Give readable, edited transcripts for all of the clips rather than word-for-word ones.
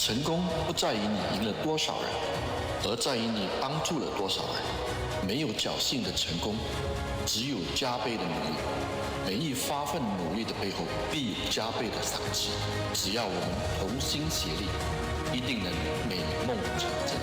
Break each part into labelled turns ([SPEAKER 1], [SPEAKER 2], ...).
[SPEAKER 1] 成功不在于你赢了多少人，而在于你帮助了多少人。没有侥幸的成功，只有加倍的努力。每一发奋努力的背后，必有加倍的赏赐。只要我们同心协力，一定能美梦成真。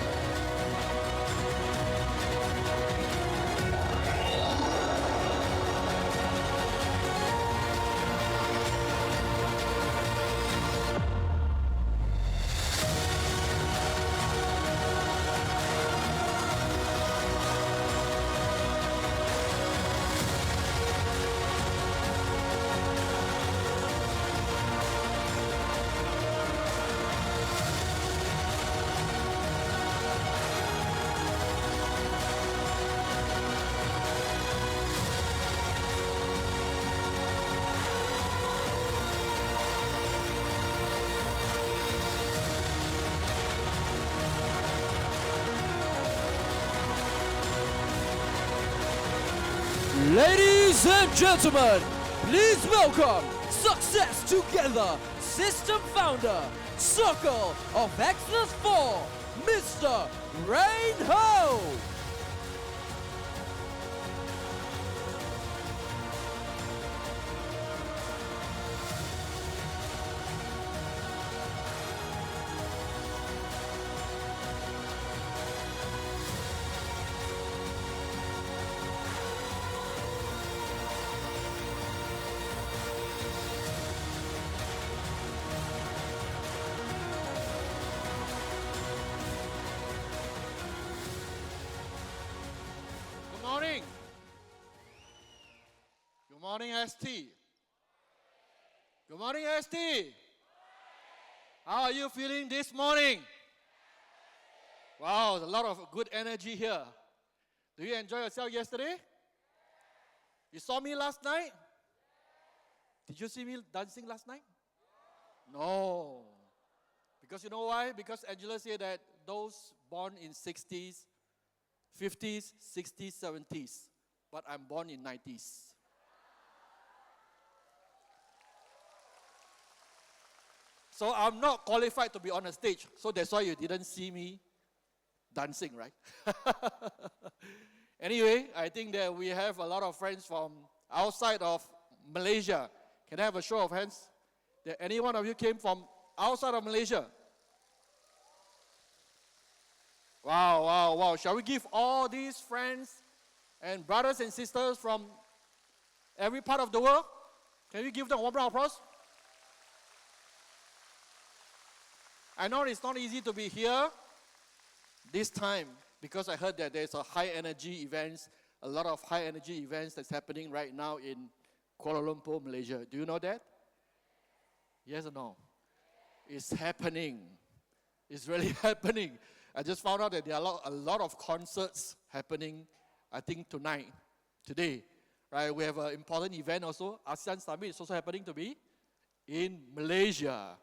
[SPEAKER 2] Ladies and gentlemen, please welcome Success Together System Founder, Circle of Excellence 4, Mr. Rayne.
[SPEAKER 3] Good morning, ST. Good morning, ST. How are you feeling this morning? Wow, a lot of good energy here. Do you enjoy yourself yesterday? You saw me last night? Did you see me dancing last night? No. Because you know why? Because Angela said that those born in 60s, 50s, 60s, 70s, but I'm born in 90s. So I'm not qualified to be on a stage. So that's why you didn't see me dancing, right? Anyway, I think that we have a lot of friends from outside of Malaysia. Can I have a show of hands? That any one of you came from outside of Malaysia? Wow, wow, wow. Shall we give all these friends and brothers and sisters from every part of the world? Can we give them one round of applause? I know it's not easy to be here this time because I heard that there's a high energy events, a lot of high energy events that's happening right now in Kuala Lumpur, Malaysia. Do you know that? Yes or no? It's happening. It's really happening. I just found out that there are a lot of concerts happening, I think today. Right? We have an important event also. ASEAN Summit is also happening to be in Malaysia.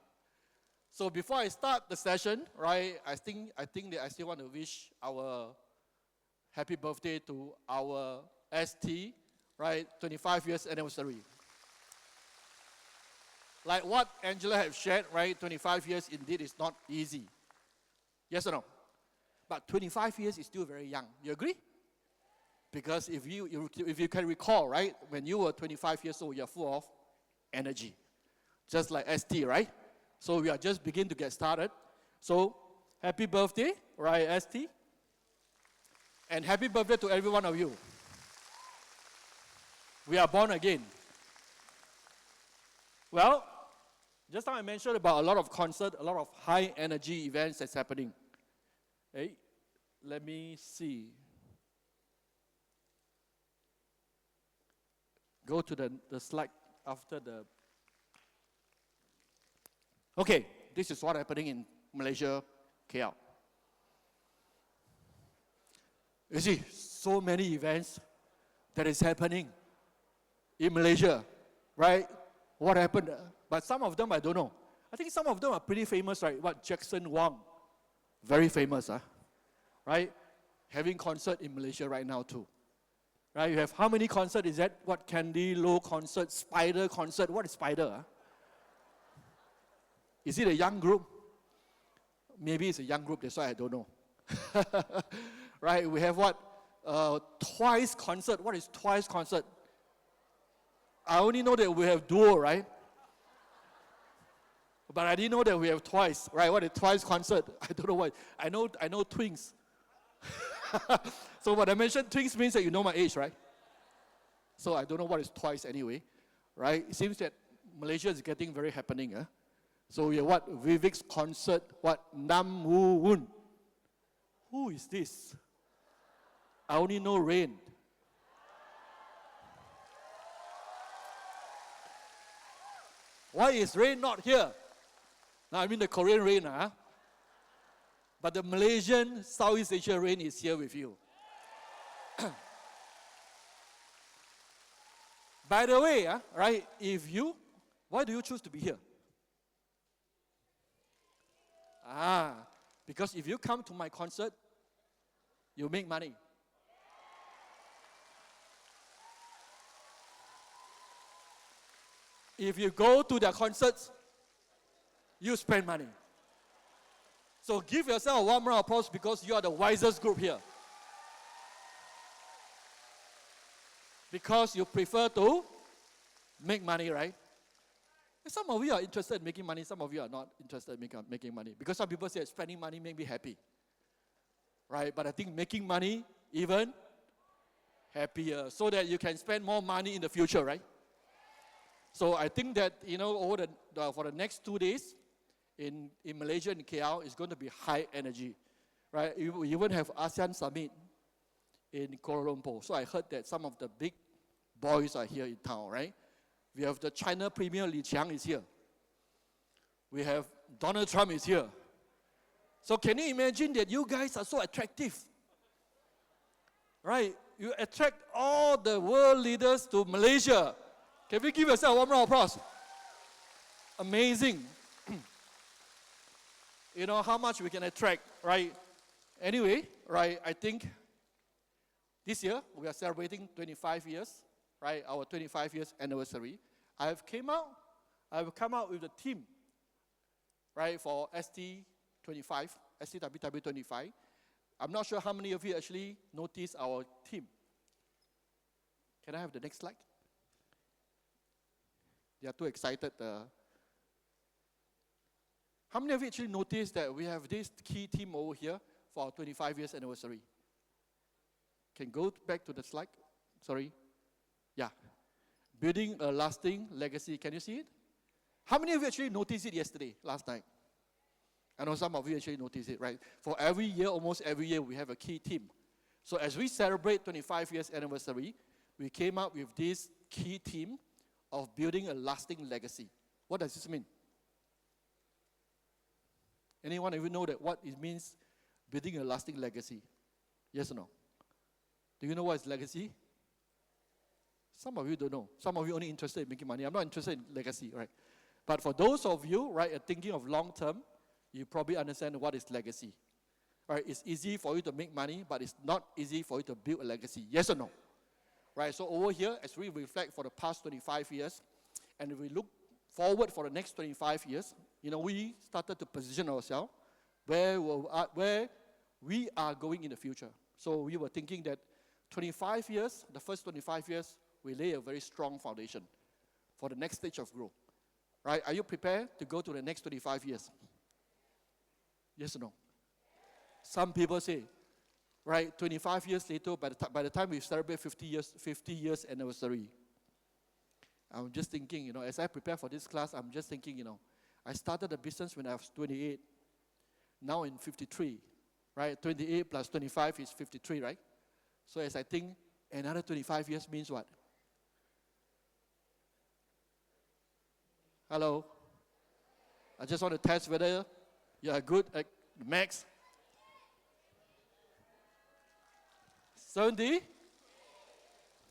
[SPEAKER 3] So before I start the session, right, I think that I still want to wish our happy birthday to our ST, right, 25 years anniversary. Like what Angela has shared, right, 25 years indeed is not easy. Yes or no? But 25 years is still very young. You agree? Because if you can recall, right, when you were 25 years old, you're full of energy. Just like ST, right? So we are just beginning to get started. So happy birthday, right, ST? And happy birthday to every one of you. We are born again. Well, just now I mentioned about a lot of concerts, a lot of high energy events that's happening. Hey, let me see. Go to the slide after the... Okay, this is what's happening in Malaysia, KL. You see, so many events that is happening in Malaysia, right? What happened? But some of them I don't know. I think some of them are pretty famous, right? What, Jackson Wang, very famous, right? Having concert in Malaysia right now too. Right? You have how many concerts is that? What, Candy Low concert, Spider concert? What is Spider? Is it a young group? Maybe it's a young group, that's why I don't know. Right, we have what? Twice concert. What is Twice concert? I only know that we have duo, right? But I didn't know that we have Twice, right? What is Twice concert? I don't know what. I know twins. So when I mentioned twins means that you know my age, right? So I don't know what is Twice anyway, right? It seems that Malaysia is getting very happening. Huh? So we have what? Vivek's concert, what? Nam Woo Woon. Who is this? I only know Rayne. Why is Rayne not here? Now I mean the Korean Rayne, huh? But the Malaysian, Southeast Asia Rayne is here with you. By the way, right, why do you choose to be here? Because if you come to my concert, you make money. If you go to their concerts, you spend money. So give yourself a warm round of applause because you are the wisest group here. Because you prefer to make money, right? Some of you are interested in making money, some of you are not interested in making money. Because some people say spending money make me happy. Right? But I think making money even happier so that you can spend more money in the future, right? So I think that, over for the next 2 days in Malaysia and KL, it's going to be high energy, right? We even have ASEAN Summit in Kuala Lumpur. So I heard that some of the big boys are here in town, right? We have the China Premier Li Qiang is here. We have Donald Trump is here. So can you imagine that you guys are so attractive? Right? You attract all the world leaders to Malaysia. Can we give yourself one round of applause? Amazing. How much we can attract, right? Anyway, right, I think this year we are celebrating 25 years, right? Our 25 years anniversary. I've come out with a theme, right, for ST25, ST25. I'm not sure how many of you actually noticed our theme. Can I have the next slide? They are too excited. How many of you actually noticed that we have this key theme over here for our 25 years anniversary? Can go back to the slide? Sorry. Yeah. Building a lasting legacy. Can you see it? How many of you actually noticed it yesterday, last night? I know some of you actually noticed it, right? For every year, almost every year, we have a key theme. So as we celebrate 25 years anniversary, we came up with this key theme of building a lasting legacy. What does this mean? Anyone even know that what it means, building a lasting legacy? Yes or no? Do you know what is legacy? Some of you don't know. Some of you only interested in making money. I'm not interested in legacy, right? But for those of you, right, are thinking of long term, you probably understand what is legacy. Right? It's easy for you to make money, but it's not easy for you to build a legacy. Yes or no? Right, so over here, as we reflect for the past 25 years, and if we look forward for the next 25 years, we started to position ourselves where we are going in the future. So we were thinking that 25 years, the first 25 years, we lay a very strong foundation for the next stage of growth. Right, are you prepared to go to the next 25 years? Yes or no? Some people say, right, 25 years later, by the time we celebrate 50 years anniversary, I'm just thinking, as I prepare for this class, I'm just thinking, I started the business when I was 28. Now in 53, right? 28 plus 25 is 53, right? So as I think, another 25 years means what? Hello? I just want to test whether you are good at max. 70?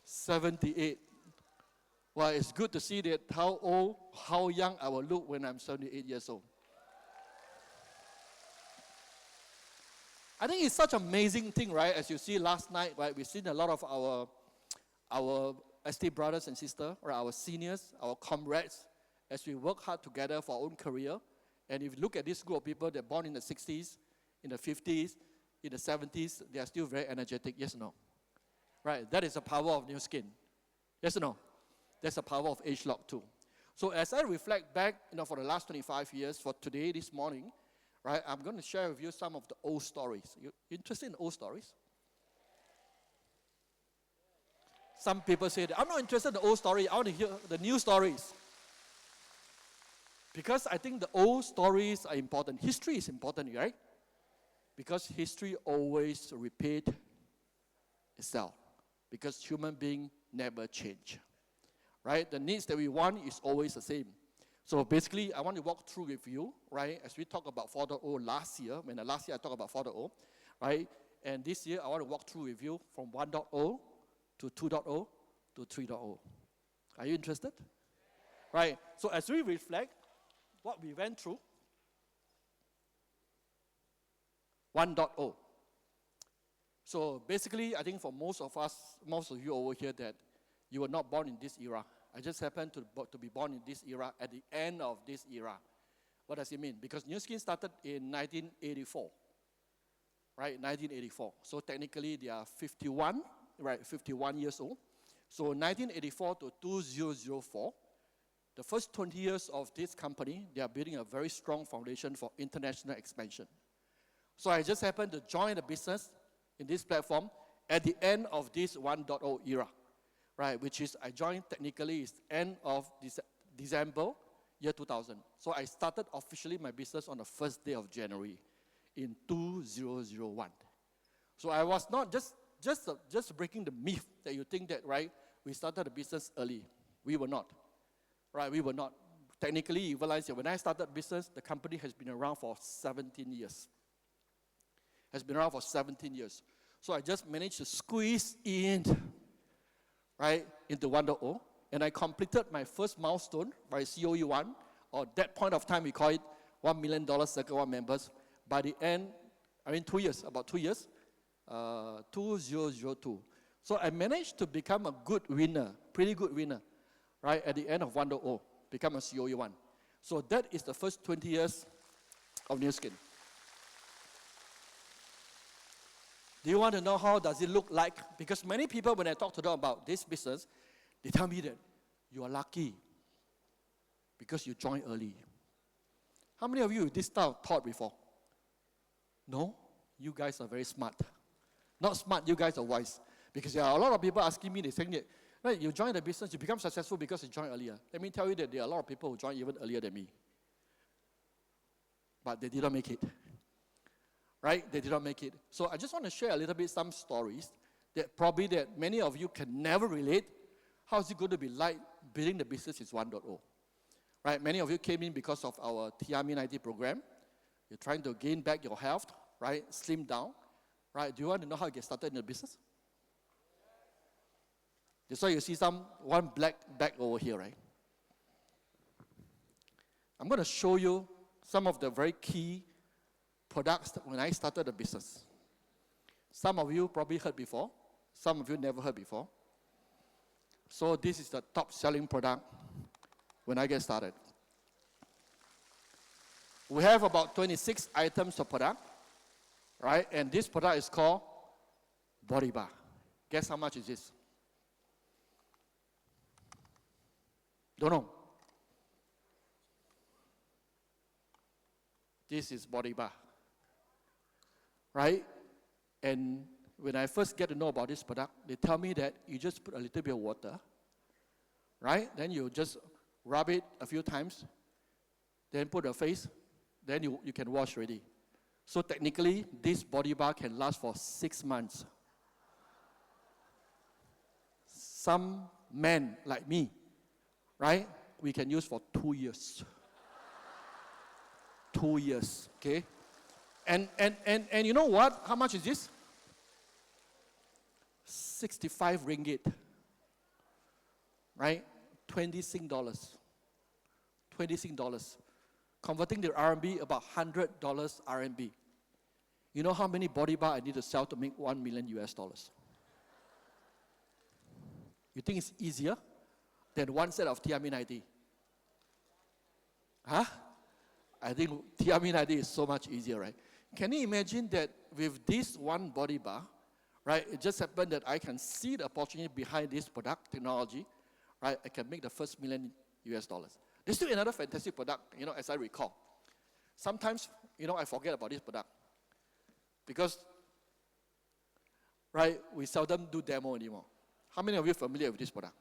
[SPEAKER 3] 78. Well, it's good to see that how young I will look when I'm 78 years old. I think it's such an amazing thing, right? As you see last night, right? We've seen a lot of our ST brothers and sisters, or our seniors, our comrades, as we work hard together for our own career. And if you look at this group of people that are born in the 60s, in the 50s, in the 70s, they are still very energetic, yes or no? Right, that is the power of new skin. Yes or no? That's the power of age lock too. So as I reflect back, for the last 25 years, for today, this morning, right, I'm going to share with you some of the old stories. You interested in old stories? Some people say that, I'm not interested in the old story, I want to hear the new stories. Because I think the old stories are important. History is important, right? Because history always repeats itself. Because human beings never change. Right? The needs that we want is always the same. So basically, I want to walk through with you, right, as we talk about 4.0 last year, last year I talked about 4.0, right? And this year, I want to walk through with you from 1.0 to 2.0 to 3.0. Are you interested? Right? So as we reflect what we went through, 1.0. So basically, I think for most of us, most of you over here, that you were not born in this era. I just happened to be born in this era at the end of this era. What does it mean? Because New Skin started in 1984, right? 1984. So technically, they are 51, right? 51 years old. So 1984 to 2004, the first 20 years of this company, they are building a very strong foundation for international expansion. So I just happened to join the business in this platform at the end of this 1.0 era. Right, which is I joined technically is end of December year 2000. So I started officially my business on the first day of January in 2001. So I was not just breaking the myth that you think that, right, we started the business early. We were not. Right, we were not. Technically, you realize that when I started business, the company has been around for 17 years. Has been around for 17 years. So I just managed to squeeze in, right, into 1.0, and I completed my first milestone by COE 1, or at that point of time we call it $1 million Circle 1 members. By the end, 2 years, about 2 years, 2002. So I managed to become a good winner, pretty good winner, right, at the end of 1.0, become a COE 1. So that is the first 20 years of New Skin. Do you want to know how does it look like? Because many people, when I talk to them about this business, they tell me that you are lucky because you joined early. How many of you this style of thought before? No? You guys are very smart. Not smart, you guys are wise. Because there are a lot of people asking me, they're saying that, right, you join the business, you become successful because you joined earlier. Let me tell you that there are a lot of people who joined even earlier than me. But they did not make it. Right? They did not make it. So I just want to share a little bit some stories that probably that many of you can never relate. How is it going to be like building the business is 1.0? Right? Many of you came in because of our TRM90 program. You're trying to gain back your health, right? Slim down, right? Do you want to know how to get started in the business? That's why you see one black bag over here, right? I'm going to show you some of the very key products when I started the business. Some of you probably heard before. Some of you never heard before. So this is the top selling product when I get started. We have about 26 items of product, right? And this product is called Body Bar. Guess how much is this? Don't know. This is Body Bar. Right? And when I first get to know about this product, they tell me that you just put a little bit of water, right? Then you just rub it a few times, then put a face, then you can wash already. So technically, this Body Bar can last for 6 months. Some men like me, right? We can use for 2 years. 2 years, okay? And you know what? How much is this? 65 ringgit. Right? 20 Sing dollars. 20 Sing dollars. Converting the RMB, about $100 RMB. You know how many Body Bar I need to sell to make $1 million US? You think it's easier than one set of TRM90? Huh? I think Tiamin idea is so much easier, right? Can you imagine that with this one body bar, right? It just happened that I can see the opportunity behind this product technology, right? I can make the first $1 million. There's still another fantastic product, as I recall. Sometimes, I forget about this product because, right, we seldom do demo anymore. How many of you are familiar with this product?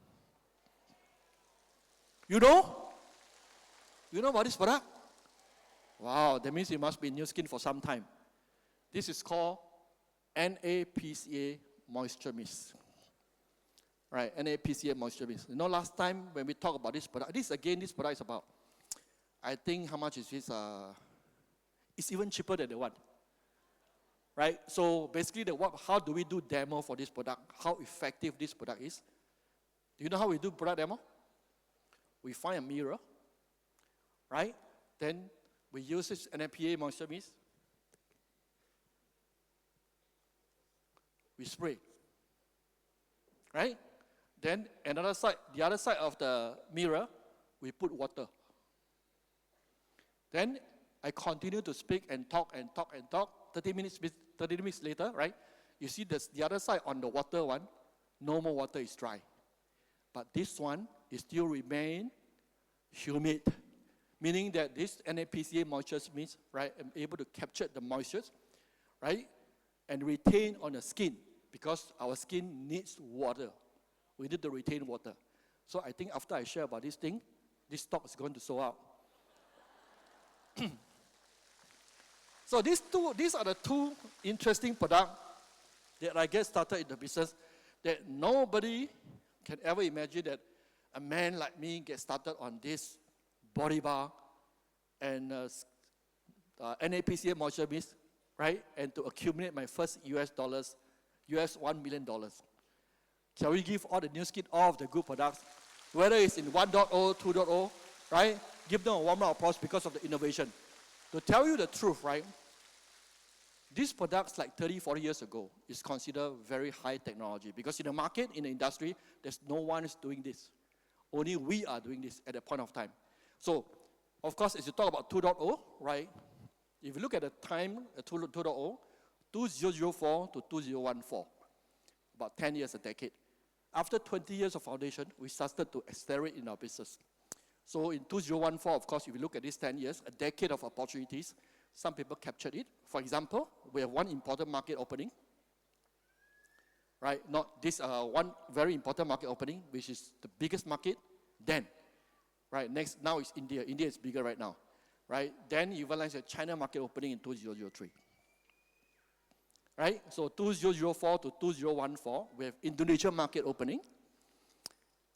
[SPEAKER 3] You know? You know about this product? Wow, that means you must be in new skin for some time. This is called NAPCA Moisture Mist. Right, NAPCA Moisture Mist. Last time when we talked about this product, this product is about, I think, how much is this? It's even cheaper than the one. Right, so basically, how do we do demo for this product? How effective this product is? Do you know how we do product demo? We find a mirror, right? Then we use this NAPCA Moisture Mist. We spray, right? Then the other side of the mirror, we put water. Then I continue to speak and talk and talk and talk. 30 minutes later, right? You see the other side on the water one, no more water is dry. But this one is still remain humid, meaning that this NAPCA moisture mist, right, I'm able to capture the moisture, right, and retain on the skin because our skin needs water. We need to retain water. So I think after I share about this thing, this stock is going to sold out. So these are the two interesting products that I get started in the business that nobody can ever imagine that a man like me gets started on this body bar and NAPCA moisture mist, right? And to accumulate my first $1 million. Shall we give all the new skin, all of the good products, whether it's in 1.0, 2.0, right? Give them a warm round of applause because of the innovation. To tell you the truth, right? These products like 30, 40 years ago is considered very high technology because in the market, in the industry, there's no one is doing this. Only we are doing this at that point of time. So, of course, as you talk about 2.0, right? If you look at the time, 2.0, 2004 to 2014, about 10 years, a decade. After 20 years of foundation, we started to accelerate in our business. So in 2014, of course, if you look at these 10 years, a decade of opportunities, some people captured it. For example, we have one important market opening, right? Not this one very important market opening, which is the biggest market then, right? Next, now it's India. India is bigger right now, right? Then you realize the China market opening in 2003, right? So 2004 to 2014, we have Indonesia market opening,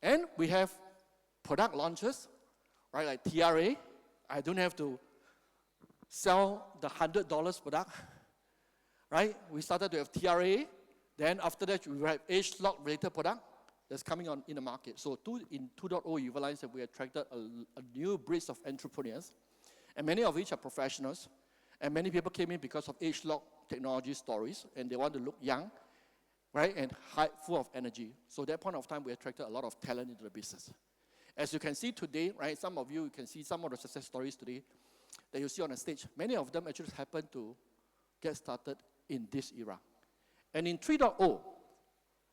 [SPEAKER 3] and we have product launches, right? Like TRA. I don't have to sell the $100 product, right? We started to have TRA. Then after that, we have age-lock related product that's coming on in the market. So in 2.0, you realize that we attracted a new breed of entrepreneurs, and many of which are professionals. And many people came in because of age-lock technology stories, and they want to look young, right, and full of energy. So at that point of time, we attracted a lot of talent into the business. As you can see today, right, some of you can see some of the success stories today that you see on the stage. Many of them actually happen to get started in this era. And in 3.0,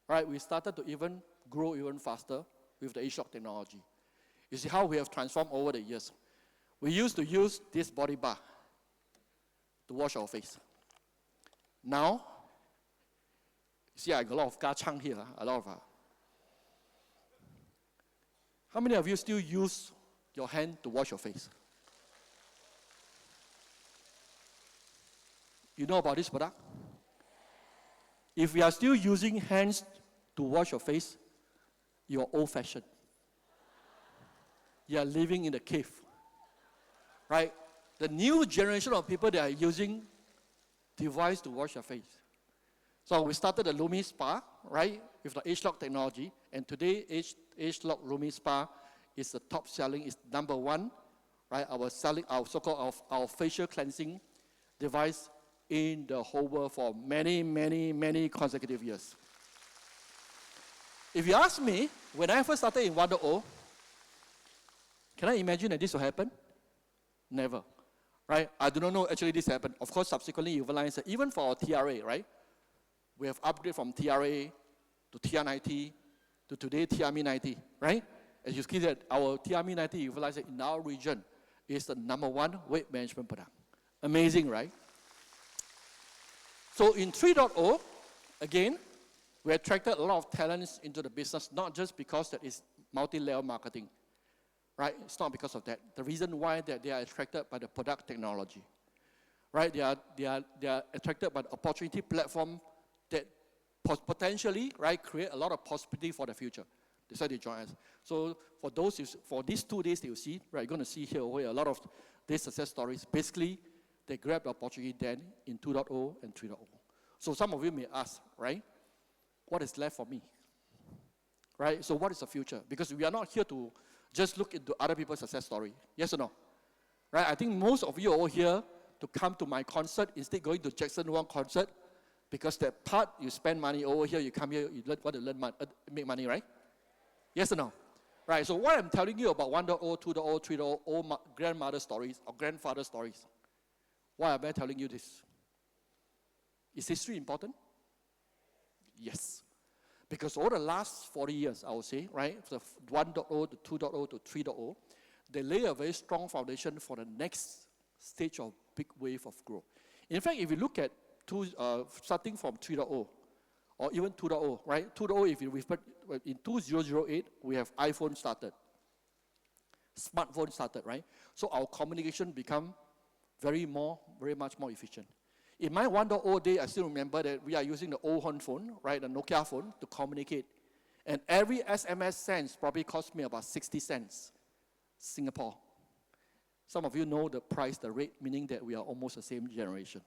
[SPEAKER 3] right, we started to even grow even faster with the age-lock technology. You see how we have transformed over the years. We used to use this body bar to wash our face. Now, you see I got a lot of kachang here, a lot of. How many of you still use your hand to wash your face? You know about this product? If we are still using hands to wash your face, you're old-fashioned. You are living in a cave, right? The new generation of people that are using device to wash your face. So we started the Lumi Spa, right, with the age-lock technology, and today age-lock Lumi Spa is the top selling, is number one, right? Our so-called our facial cleansing device in the whole world for many, many, many consecutive years. If you ask me, when I first started in 1.0, can I imagine that this will happen? Never. right? I do not know actually this happened. Of course, subsequently you realize that even for our TRA, right? We have upgraded from TRA to TR90 to today TRM90, right? As you see that our TRM90, you realize that in our region is the #1 weight management product. Amazing, right? So in 3.0, again, we attracted a lot of talents into the business, not just because that is multi-layer marketing, right? It's not because of that. The reason why that they are attracted by the product technology, right? They are attracted by the opportunity platform that potentially, right, create a lot of possibility for the future. That's why they join us. So for these 2 days, you'll see, right, you're going to see here a lot of these success stories. Basically, they grabbed the opportunity then in 2.0 and 3.0. So some of you may ask, right, what is left for me? Right, so what is the future? Because we are not here to just look into other people's success story. Yes or no? Right, I think most of you are all here to come to my concert instead going to Jackson Wang concert, because that part you spend money, over here you come here, you want to learn make money, right? Yes or no? Right, so what I'm telling you about 1.0, 2.0, 3.0, all grandmother stories or grandfather stories, why am I telling you this? Is history important? Yes. Because over the last 40 years, I would say, right, from 1.0 to 2.0 to 3.0, they lay a very strong foundation for the next stage of big wave of growth. In fact, if you look at starting from 3.0 or even 2.0, right? 2.0, if you refer, in 2008, we have iPhone started, smartphone started, right? So our communication become very much more efficient. In my 1.0 day, I still remember that we are using the old horn phone, right, the Nokia phone, to communicate. And every SMS sent probably cost me about 60 cents, Singapore. Some of you know the price, the rate, meaning that we are almost the same generation.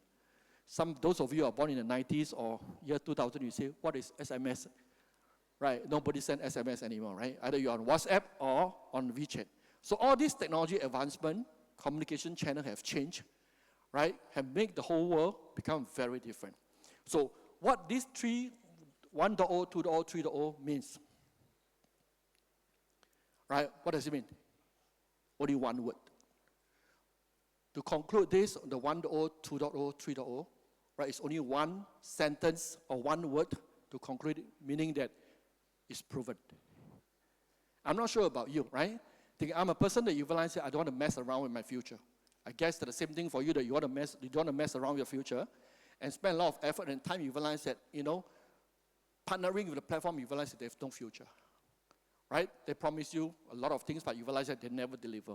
[SPEAKER 3] Those of you who are born in the 90s or year 2000, you say, what is SMS? Right, nobody sends SMS anymore, right? Either you're on WhatsApp or on WeChat. So all this technology advancement, communication channel have changed, right, have made the whole world become very different. So what these 1.0, 2.0, 3.0 means, right? What does it mean? Only one word. To conclude this, the 1.0, 2.0, 3.0, right, it's only one sentence or one word to conclude it, meaning that it's proven. I'm not sure about you, right? I'm a person that you realize that I don't want to mess around with my future. I guess that's the same thing for you, that you don't want to mess around with your future and spend a lot of effort and time. You realize that, partnering with the platform, you realize that they have no future, right? They promise you a lot of things, but you realize that they never deliver.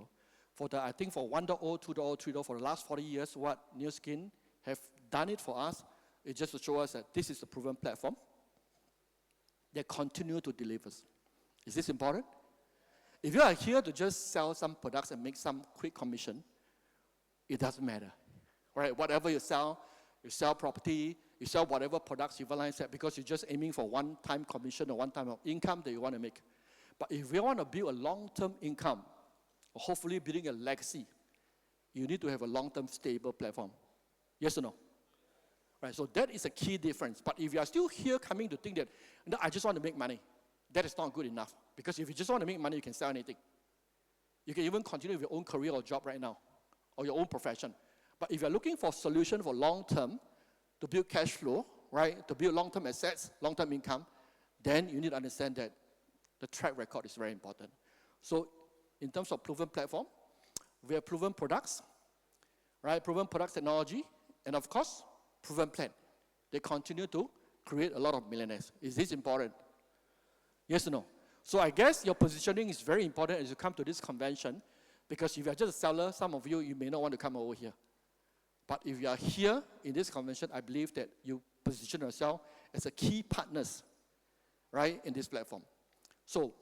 [SPEAKER 3] I think for 1.0, 2.0, 3.0, for the last 40 years, what New Skin have done it for us is just to show us that this is a proven platform. They continue to deliver. Is this important? If you are here to just sell some products and make some quick commission, it doesn't matter, right? Whatever you sell property, you sell whatever products, you realize that because you're just aiming for one-time commission or one-time of income that you want to make. But if you want to build a long-term income, or hopefully building a legacy, you need to have a long-term stable platform. Yes or no? Right, so that is a key difference. But if you are still here coming to think that, no, I just want to make money, that is not good enough. Because if you just want to make money, you can sell anything. You can even continue with your own career or job right now, or your own profession. But if you're looking for a solution for long-term, to build cash flow, right, to build long-term assets, long-term income, then you need to understand that the track record is very important. So in terms of proven platform, we have proven products, right, proven products technology, and of course, proven plan. They continue to create a lot of millionaires. Is this important? Yes or no? So I guess your positioning is very important as you come to this convention, because if you're just a seller, some of you may not want to come over here. But if you are here in this convention, I believe that you position yourself as a key partners, right, in this platform. So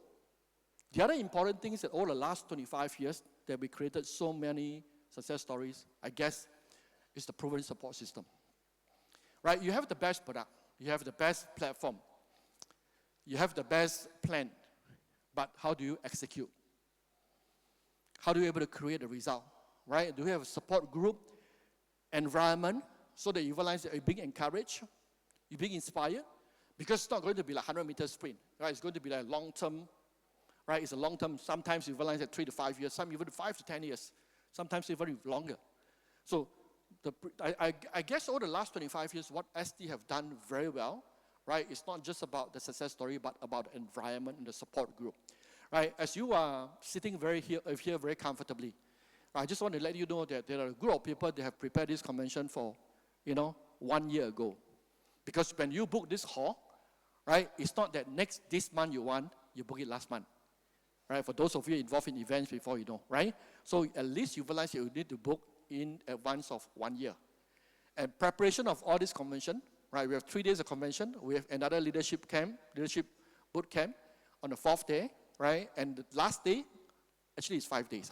[SPEAKER 3] the other important thing is that over the last 25 years that we created so many success stories, I guess, is the proven support system. Right, you have the best product, you have the best platform, you have the best plan, but how do you execute? How do you able to create a result, right? Do you have a support group, environment, so that you realize that you're being encouraged, you're being inspired? Because it's not going to be like 100-meter sprint, right? It's going to be like long-term, right? It's a long-term. Sometimes you realize that 3 to 5 years, some even 5 to 10 years, sometimes even longer. So I guess over the last 25 years, what ST have done very well, right, it's not just about the success story, but about the environment and the support group. Right, as you are sitting here very comfortably, I just want to let you know that there are a group of people that have prepared this convention for, 1 year ago. Because when you book this hall, right, it's not that this month you book it last month. Right, for those of you involved in events before, right? So at least you realize you need to book in advance of 1 year. And preparation of all this convention, right, we have 3 days of convention, we have another leadership boot camp on the 4th day, right? And the last day, actually it's 5 days.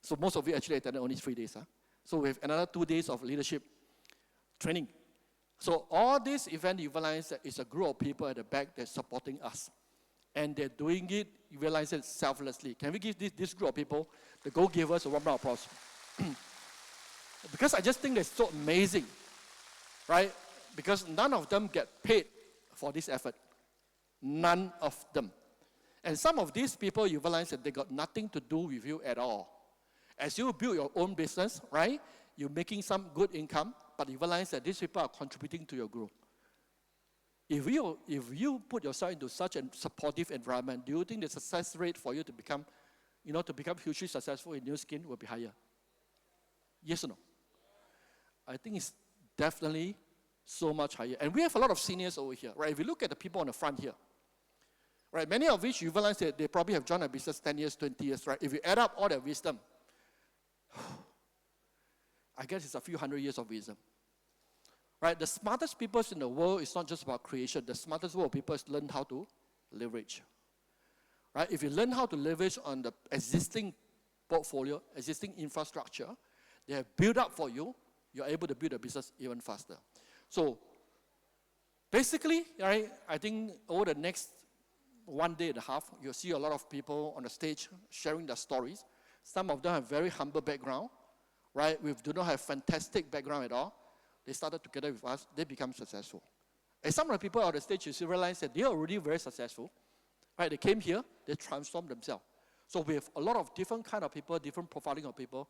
[SPEAKER 3] So most of you actually attended only 3 days. So we have another 2 days of leadership training. So all this event, you realize that it's a group of people at the back that's supporting us. And they're doing it, you realize it selflessly. Can we give this group of people, the go-givers, a warm round of applause? Because I just think that's so amazing, right? Because none of them get paid for this effort. None of them. And some of these people, you realize that they got nothing to do with you at all. As you build your own business, right, you're making some good income, but you realize that these people are contributing to your growth. If you put yourself into such a supportive environment, do you think the success rate for you to become hugely successful in New Skin will be higher? Yes or no? I think it's definitely so much higher. And we have a lot of seniors over here, right? If you look at the people on the front here, right, many of which you realize that they probably have joined a business 10 years, 20 years, right? If you add up all their wisdom, I guess it's a few hundred years of wisdom. Right? The smartest people in the world is not just about creation. The smartest world people is learn how to leverage. Right? If you learn how to leverage on the existing portfolio, existing infrastructure, they have built up for you, you're able to build a business even faster. So basically, right, I think over the next 1 day and a half, you'll see a lot of people on the stage sharing their stories. Some of them have very humble background, right? We do not have fantastic background at all. They started together with us, they become successful. And some of the people on the stage, you realize that they are already very successful, right? They came here, they transformed themselves. So we have a lot of different kind of people, different profiling of people.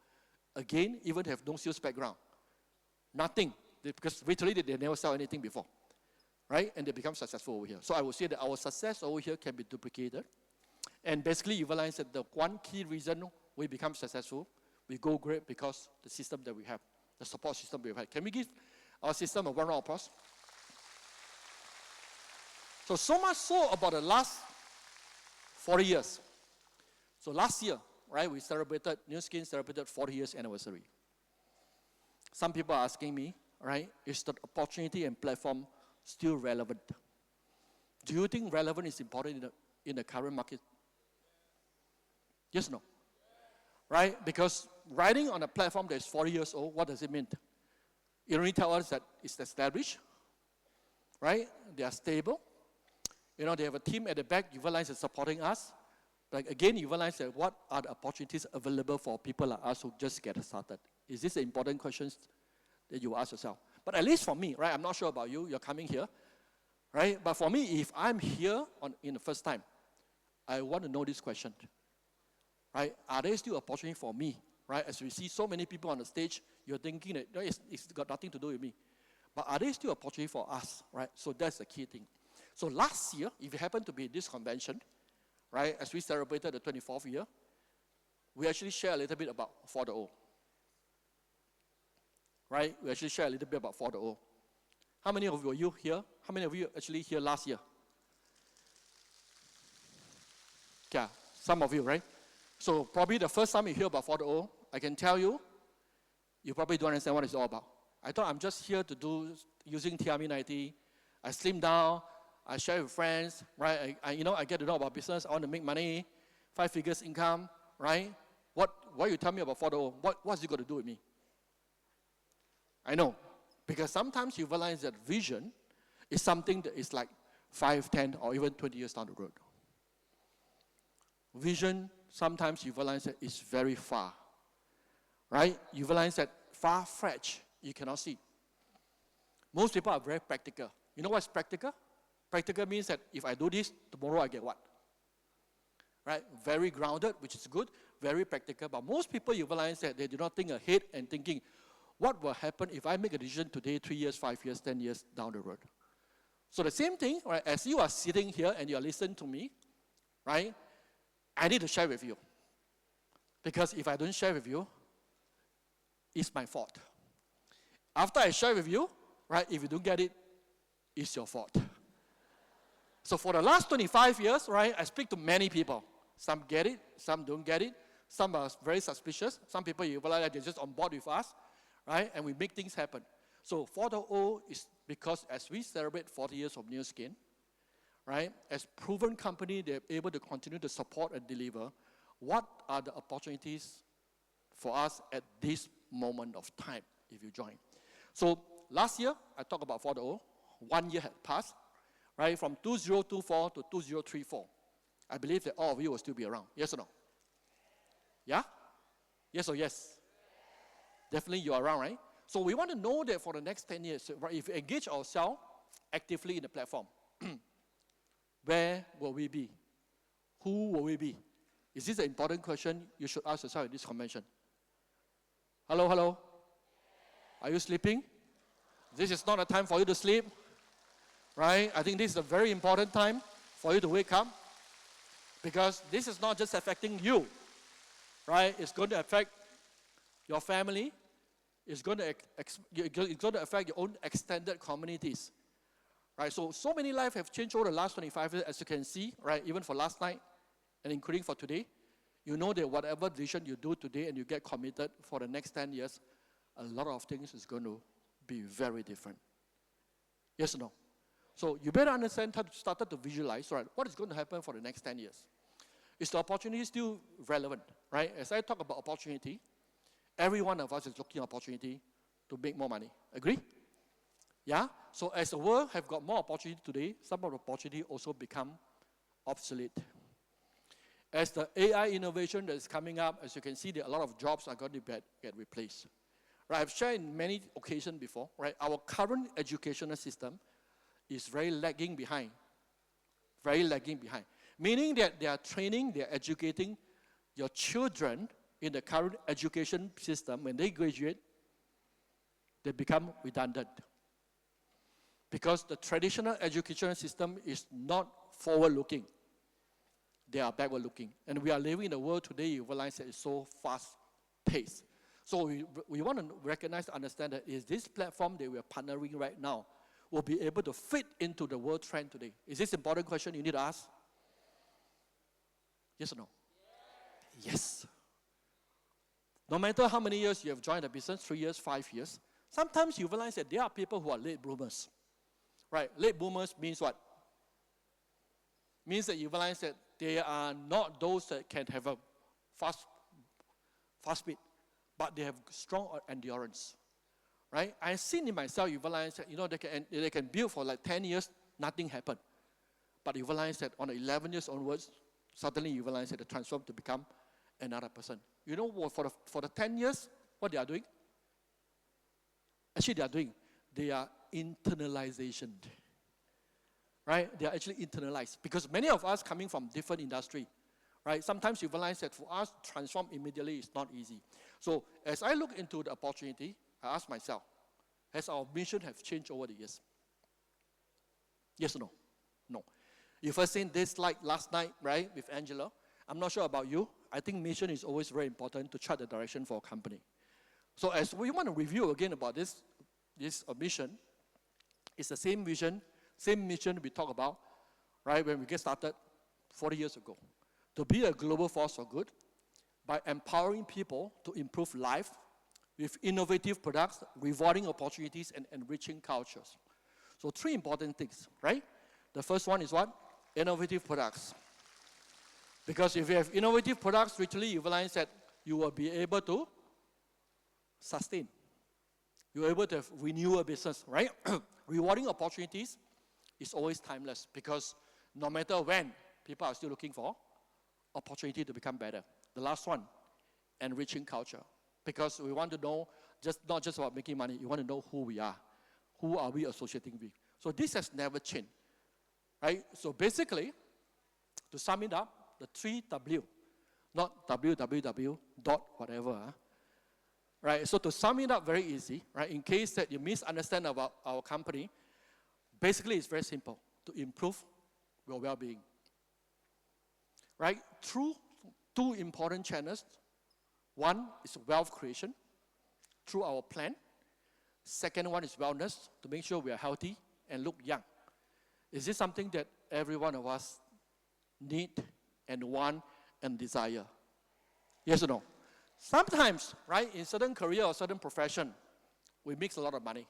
[SPEAKER 3] Again, even have no sales background. Nothing, because literally they never sell anything before, right? And they become successful over here. So I would say that our success over here can be duplicated. And basically you realize that the one key reason we become successful, we go great because the system that we have, the support system we have. Can we give our system a 1 round of applause? So much so about the last 40 years. So last year, right, New Skin celebrated 40 years anniversary. Some people are asking me, right, is the opportunity and platform still relevant? Do you think relevant is important in the current market? Yes or no? Right? Because riding on a platform that is 40 years old, what does it mean? It only tells us that it's established, right? They are stable. They have a team at the back, you realize they're supporting us. But again, you realize that what are the opportunities available for people like us who just get started? Is this an important question that you ask yourself? But at least for me, right, I'm not sure about you, you're coming here, right? But for me, if I'm here in the first time, I want to know this question, right? Are there still opportunities for me, right? As we see so many people on the stage, you're thinking that it's got nothing to do with me. But are there still opportunities for us, right? So that's the key thing. So last year, if you happen to be at this convention, right, as we celebrated the 24th year, we actually share a little bit about 4.0. Right? We actually share a little bit about 4.0. How many of you here? How many of you actually here last year? Yeah, some of you, right? So probably the first time you hear about 4.0, I can tell you, you probably don't understand what it's all about. I thought I'm just here to do using TRM90. I slim down, I share with friends, right? I get to know about business. I want to make money, 5 figures income, right? Why you tell me about 4.0? What's it got to do with me? I know, because sometimes you realize that vision is something that is like 5, 10, or even 20 years down the road. Vision, sometimes you realize that it's very far, right? You realize that far-fetched, you cannot see. Most people are very practical. You know what's practical? Practical means that if I do this, tomorrow I get what? Right? Very grounded, which is good, very practical. But most people, you realize that they do not think ahead and thinking, what will happen if I make a decision today, 3 years, 5 years, 10 years down the road? So the same thing, right, as you are sitting here and you are listening to me, right, I need to share with you. Because if I don't share with you, it's my fault. After I share with you, right, if you don't get it, it's your fault. So for the last 25 years, right, I speak to many people. Some get it, some don't get it. Some are very suspicious. Some people, you realize they're just on board with us, right, and we make things happen. So 4.0 is because as we celebrate 40 years of New Skin, right, as proven company, they're able to continue to support and deliver. What are the opportunities for us at this moment of time if you join? So last year, I talked about 4.0. 1 year had passed, right, from 2024 to 2034. I believe that all of you will still be around. Yes or no? Yeah? Yes or yes? Definitely you are around, right? So we want to know that for the next 10 years, right, if we engage ourselves actively in the platform, where will we be? Who will we be? Is this an important question you should ask yourself in this convention? Hello, hello? Are you sleeping? This is not a time for you to sleep, right? I think this is a very important time for you to wake up, because this is not just affecting you, right? It's going to affect your family. It's going to affect your own extended communities, right? So many lives have changed over the last 25 years, as you can see, right? Even for last night, and including for today, you know that whatever decision you do today and you get committed for the next 10 years, a lot of things is going to be very different. Yes or no? So you better understand how to start to visualize, right? What is going to happen for the next 10 years? Is the opportunity still relevant, right? As I talk about opportunity, every one of us is looking at opportunity to make more money. Agree? Yeah? So as the world have got more opportunity today, some of the opportunity also become obsolete. As the AI innovation that is coming up, as you can see, that a lot of jobs are going to get replaced. Right? I've shared in many occasions before, right? Our current educational system is very lagging behind. Very lagging behind. Meaning that they are training, they are educating your children in the current education system. When they graduate, they become redundant. Because the traditional educational system is not forward-looking. They are backward-looking. And we are living in a world today, you realize that it's so fast-paced. So we want to recognize, understand that is this platform that we are partnering right now will be able to fit into the world trend today. Is this an important question you need to ask? Yes or no? Yes. No matter how many years you have joined the business, 3 years, 5 years, sometimes you realize that there are people who are late bloomers. Right? Late bloomers means what? Means that you realize that they are not those that can have a fast speed, but they have strong endurance. Right? I've seen in myself, you realize that, they can build for like 10 years, nothing happened. But you realize that on 11 years onwards, suddenly you realize that they transform to become another person. You know what, for the 10 years, what they are doing? Actually, they are internalization. Right? They are actually internalized. Because many of us coming from different industry, right? Sometimes you realize that for us to transform immediately is not easy. So as I look into the opportunity, I ask myself, has our mission have changed over the years? Yes or no? No. You first seen this slide last night, right, with Angela. I'm not sure about you. I think mission is always very important to chart the direction for a company. So as we want to review again about this mission, it's the same vision, same mission we talked about, right, when we get started 40 years ago. To be a global force for good by empowering people to improve life with innovative products, rewarding opportunities, and enriching cultures. So 3 important things, right? The first one is what? Innovative products. Because if you have innovative products, literally you realize that you will be able to sustain. You're able to renew a business, right? Rewarding opportunities is always timeless, because no matter when, people are still looking for opportunity to become better. The last one, enriching culture. Because we want to know, not just about making money, you want to know who we are. Who are we associating with? So this has never changed, right? So basically, to sum it up, the 3 W, not www dot whatever, right? So to sum it up very easy, right? In case that you misunderstand about our company, basically it's very simple, to improve your well-being, right? Through two important channels. One is wealth creation through our plan. Second one is wellness, to make sure we are healthy and look young. Is this something that every one of us need and want and desire? Yes or no? Sometimes, right, in certain career or certain profession, we make a lot of money,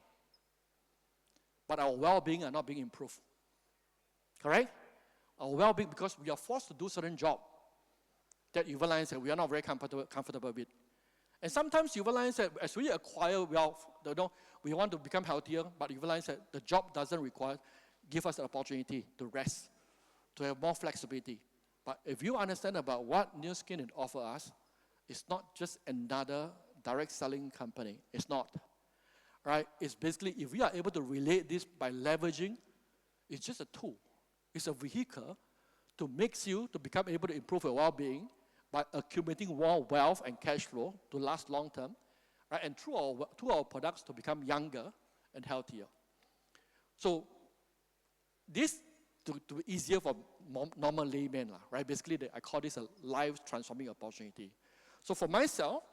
[SPEAKER 3] but our well-being are not being improved. Correct? Our well-being, because we are forced to do certain job that you realize that we are not very comfortable with. And sometimes you realize that as we acquire wealth, we want to become healthier, but you realize that the job doesn't give us the opportunity to rest, to have more flexibility. But if you understand about what Nu Skin offer us, it's not just another direct selling company. It's not. Right? It's basically, if we are able to relate this by leveraging, it's just a tool. It's a vehicle to make you to become able to improve your well-being by accumulating more wealth and cash flow to last long term, right? And through our products to become younger and healthier. So this to be easier for normal laymen, right? Basically, I call this a life transforming opportunity. So for myself,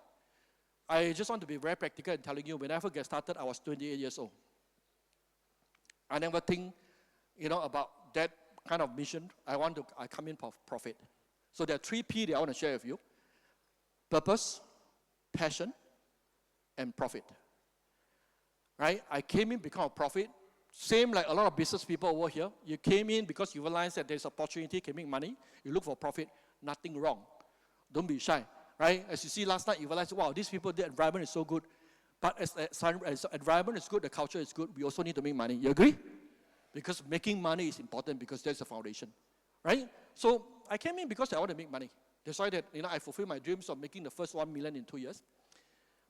[SPEAKER 3] I just want to be very practical in telling you, when I first get started, I was 28 years old. I never think, about that kind of mission. I come in for profit. So there are 3 P that I want to share with you: purpose, passion, and profit. Right? I came in because of profit. Same like a lot of business people over here. You came in because you realize that there's opportunity, can make money. You look for profit. Nothing wrong. Don't be shy. Right? As you see last night, you realize, wow, these people, the environment is so good. But as the environment is good, the culture is good, we also need to make money. You agree? Because making money is important, because that's the foundation. Right? So I came in because I want to make money. That's why that, I fulfill my dreams of making the first 1 million in 2 years.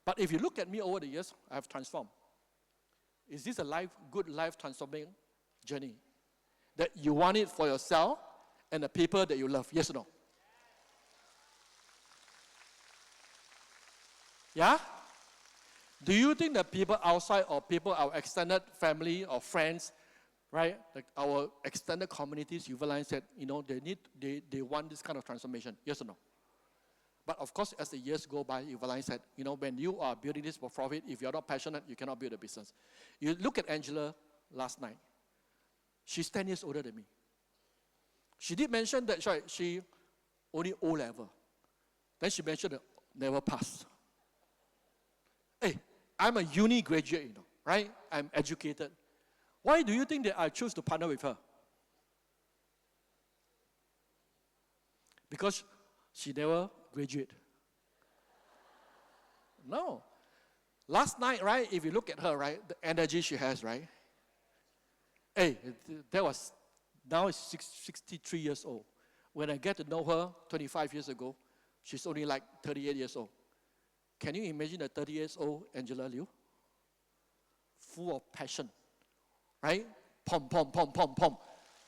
[SPEAKER 3] But if you look at me over the years, I have transformed. Is this a good life transforming journey? That you want it for yourself and the people that you love? Yes or no? Yeah? Do you think that people outside, or people, our extended family or friends, right, like our extended communities, you realize that, they want this kind of transformation? Yes or no? But of course, as the years go by, you realize that, when you are building this for profit, if you're not passionate, you cannot build a business. You look at Angela last night. She's 10 years older than me. She did mention that she only O level. Then she mentioned that never passed. Hey, I'm a uni graduate, right? I'm educated. Why do you think that I choose to partner with her? Because she never graduated. No. Last night, right, if you look at her, right, the energy she has, right? Hey, now she's 63 years old. When I get to know her 25 years ago, she's only like 38 years old. Can you imagine a 30 years old Angela Liu? Full of passion, right? Pom, pom, pom, pom, pom.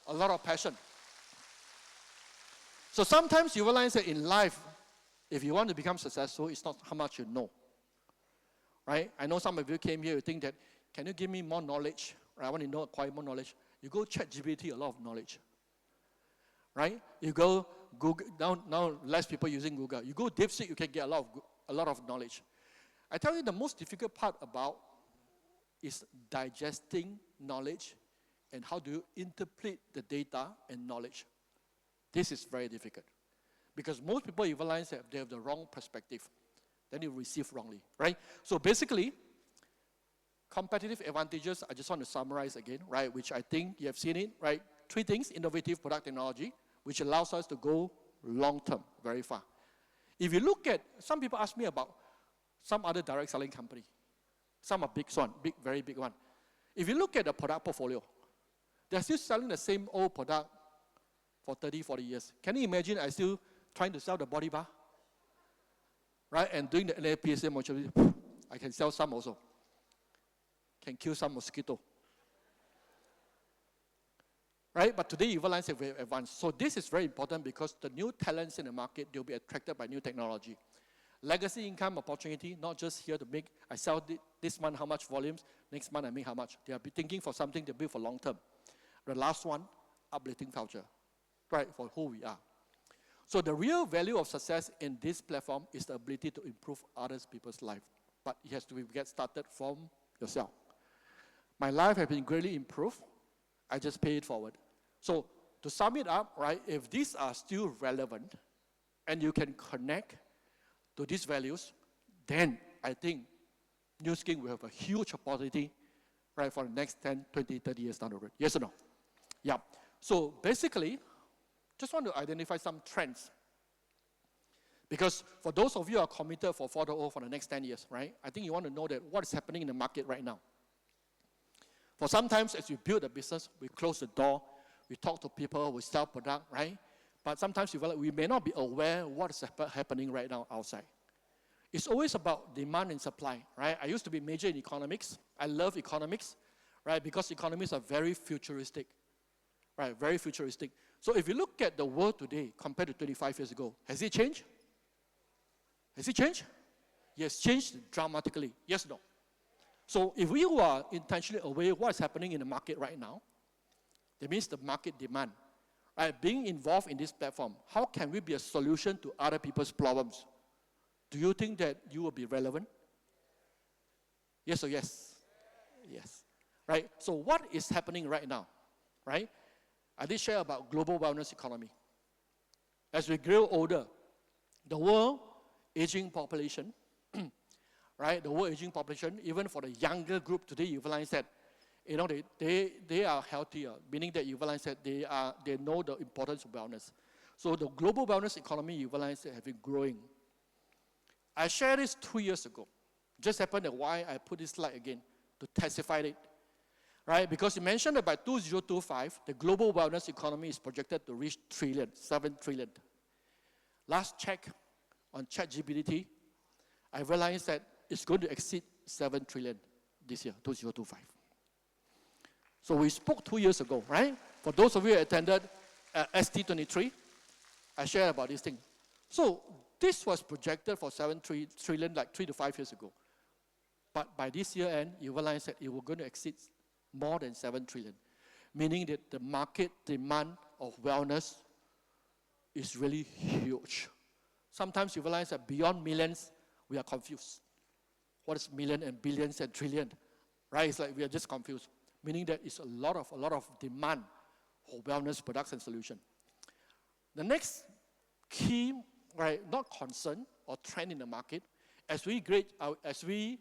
[SPEAKER 3] A lot of passion. So sometimes you realize that in life, if you want to become successful, it's not how much you know, right? I know some of you came here, you think that, can you give me more knowledge? Right? I want to acquire more knowledge. You go ChatGPT, a lot of knowledge, right? You go Google, now less people using Google. You go DeepSeek, you can get a lot of knowledge. I tell you, the most difficult part about is digesting knowledge and how do you interpret the data and knowledge. This is very difficult. Because most people realize that they have the wrong perspective. Then you receive wrongly, right? So basically, competitive advantages, I just want to summarize again, right? Which I think you have seen it, right? 3 things: innovative product technology, which allows us to go long term, very far. If you look at, some people ask me about some other direct selling company. Some are big one, very big one. If you look at the product portfolio, they're still selling the same old product for 30, 40 years. Can you imagine I still trying to sell the body bar? Right? And doing the NAPSA mobility, I can sell some also. Can kill some mosquito. Right? But today you realize that we're advanced. So this is very important, because the new talents in the market, they'll be attracted by new technology. Legacy income opportunity, not just here to make, I sell this month how much volumes, next month I make how much. They are thinking for something to build for long term. The last one, uplifting culture, right, for who we are. So the real value of success in this platform is the ability to improve other people's life. But it has to get started from yourself. My life has been greatly improved. I just pay it forward. So to sum it up, right, if these are still relevant and you can connect to these values, then I think New Skin will have a huge opportunity, right, for the next 10, 20, 30 years down the road. Yes or no? Yeah. So basically, just want to identify some trends. Because for those of you who are committed for 4.0 for the next 10 years, right, I think you want to know that what is happening in the market right now. For sometimes as we build a business, we close the door, we talk to people, we sell product, right? But sometimes we may not be aware of what is happening right now outside. It's always about demand and supply, right? I used to be major in economics. I love economics, right? Because economics are very futuristic, right? Very futuristic. So if you look at the world today compared to 25 years ago, has it changed? Has it changed? Yes, changed dramatically. Yes, no. So if we are intentionally aware of what's happening in the market right now, that means the market demand, right? Being involved in this platform, how can we be a solution to other people's problems? Do you think that you will be relevant? Yes or yes? Yes. Right? So what is happening right now? Right? I did share about global wellness economy. As we grow older, the world aging population, right? The world aging population, even for the younger group today, you realize that, you know, they are healthier, meaning that you realize that they know the importance of wellness. So the global wellness economy, you realize that have been growing. I shared this 2 years ago. Just happened that why I put this slide again, to testify it. Right? Because you mentioned that by 2025, the global wellness economy is projected to reach trillion, 7 trillion. Last check on ChatGPT, I realized that it's going to exceed 7 trillion this year, 2025. So we spoke 2 years ago, right? For those of you who attended ST25, I shared about this thing. So this was projected for 7 trillion like 3 to 5 years ago. But by this year end, you realize that it was going to exceed more than 7 trillion, meaning that the market demand of wellness is really huge. Sometimes you realize that beyond millions, we are confused. What is million and billions and trillion? Right? It's like we are just confused, meaning that it's a lot of demand for wellness products and solutions. The next key, right, not concern or trend in the market, as we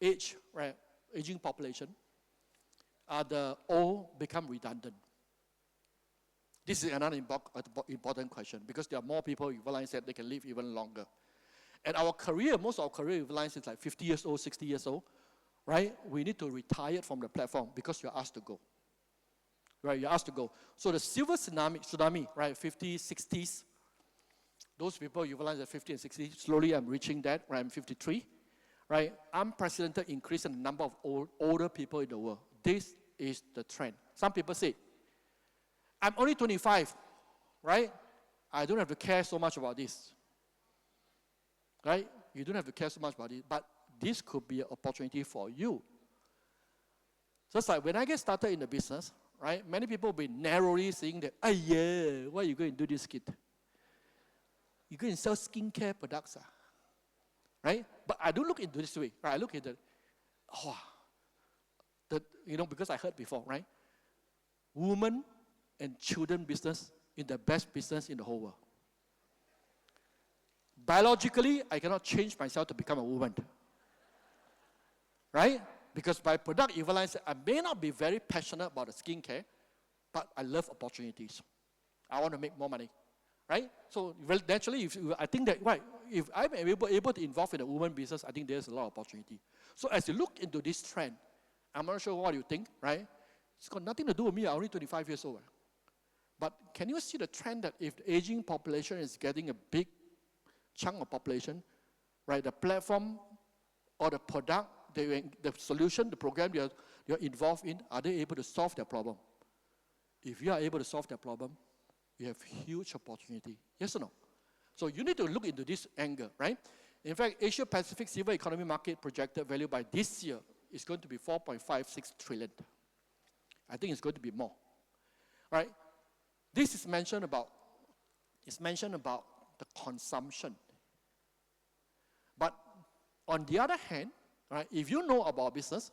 [SPEAKER 3] age, right, aging population, the old become redundant. This is another important question because there are more people who realize that they can live even longer. And our career, most of our career, we realize it's like 50 years old, 60 years old, right? We need to retire from the platform because you're asked to go. Right, you're asked to go. So the silver tsunami, right, 50s, 60s, those people you realize at 50 and 60, slowly I'm reaching that, right, I'm 53, right? Unprecedented increase in the number of older people in the world. This is the trend. Some people say, I'm only 25, right? I don't have to care so much about this. Right? You don't have to care so much about it, but this could be an opportunity for you. Just like when I get started in the business, right? Many people will be narrowly saying that, yeah, why are you going to do this, kid? You go and sell skincare products, right? But I don't look into this way, right? I look at because I heard before, right? Women and children business in the best business in the whole world. Biologically, I cannot change myself to become a woman. Right? Because by product, you realize I may not be very passionate about the skincare, but I love opportunities. I want to make more money. Right? So naturally, I think that, right, if I'm able to involve in the woman business, I think there's a lot of opportunity. So as you look into this trend, I'm not sure what you think, right? It's got nothing to do with me. I'm only 25 years old. But can you see the trend that if the aging population is getting a big chunk of population, right, the platform or the product, the solution, the program you're involved in, are they able to solve their problem? If you are able to solve their problem, you have huge opportunity. Yes or no? So you need to look into this angle, right? In fact, Asia Pacific silver economy market projected value by this year is going to be 4.56 trillion. I think it's going to be more. Right? This is mentioned about the consumption. But on the other hand, right, if you know about business,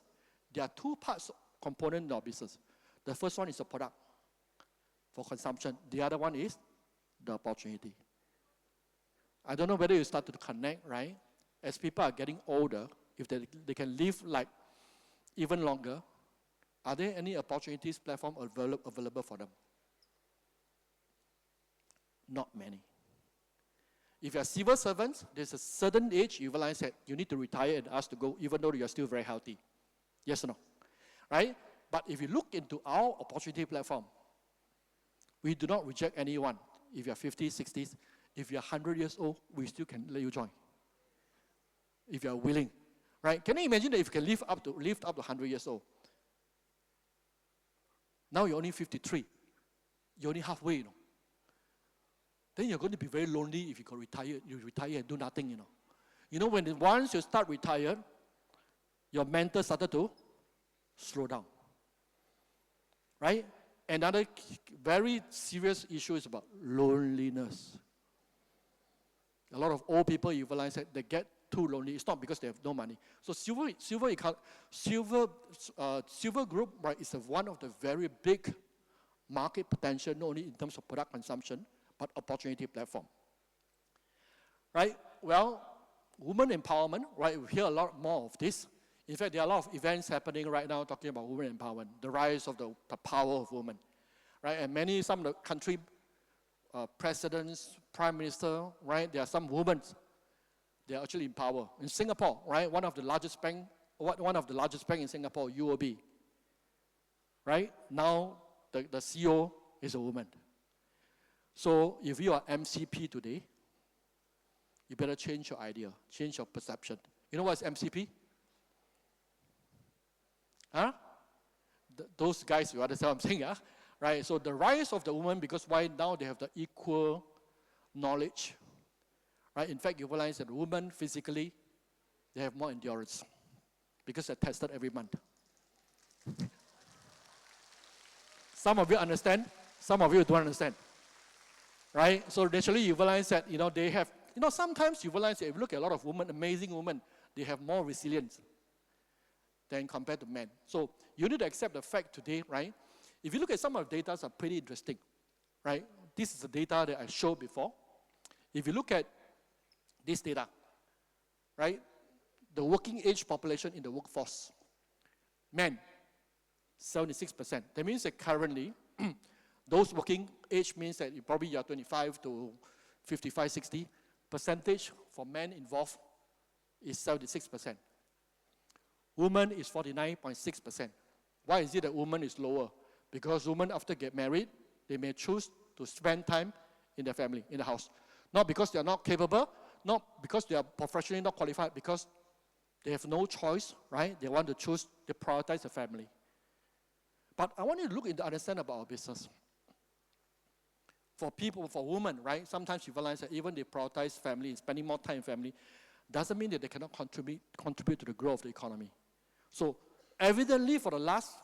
[SPEAKER 3] there are two parts component in our business. The first one is the product for consumption. The other one is the opportunity. I don't know whether you start to connect, right? As people are getting older, if they can live like even longer, are there any opportunities, platform available for them? Not many. If you're civil servants, there's a certain age you realize that you need to retire and ask to go, even though you're still very healthy. Yes or no? Right? But if you look into our opportunity platform, we do not reject anyone. If you're 50s, 60s, if you're 100 years old, we still can let you join. If you're willing. Right? Can you imagine that if you can live up to 100 years old? Now you're only 53. You're only halfway, you know. Then you're going to be very lonely if you retire and do nothing, you know. You know, once you start retired, your mental started to slow down. Right? Another very serious issue is about loneliness. A lot of old people, you realize that they get too lonely. It's not because they have no money. So silver group, right, is one of the very big market potential, not only in terms of product consumption, but opportunity platform. Right? Well, women empowerment, right? We hear a lot more of this. In fact, there are a lot of events happening right now talking about women empowerment, the rise of the power of women. Right? And some of the country presidents, prime minister, right? There are some women. They are actually in power. In Singapore, right? One of the largest bank in Singapore, UOB. Right? Now the CEO is a woman. So if you are MCP today, you better change your idea, change your perception. You know what's MCP? Huh? Those guys, you understand what I'm saying, huh? Right? So the rise of the woman, because why now they have the equal knowledge. Right? In fact, you realize that women physically, they have more endurance because they're tested every month. Some of you understand, some of you don't understand. Right? So naturally you realize that, they have, sometimes you realize that if you look at a lot of women, amazing women, they have more resilience than compared to men. So you need to accept the fact today, right? If you look at some of the data, are pretty interesting, right? This is the data that I showed before. If you look at this data, right? The working age population in the workforce, men, 76%. That means that currently, those working age means that you probably are 25 to 55, 60. Percentage for men involved is 76%. Women is 49.6%. Why is it that women is lower? Because women after get married, they may choose to spend time in their family, in the house. Not because they are not capable, not because they are professionally not qualified, because they have no choice, right? They want to choose, they prioritize the family. But I want you to look into understand about our business. For people, for women, right? Sometimes you realize that even they prioritize family, spending more time in family, doesn't mean that they cannot contribute to the growth of the economy. So evidently for the last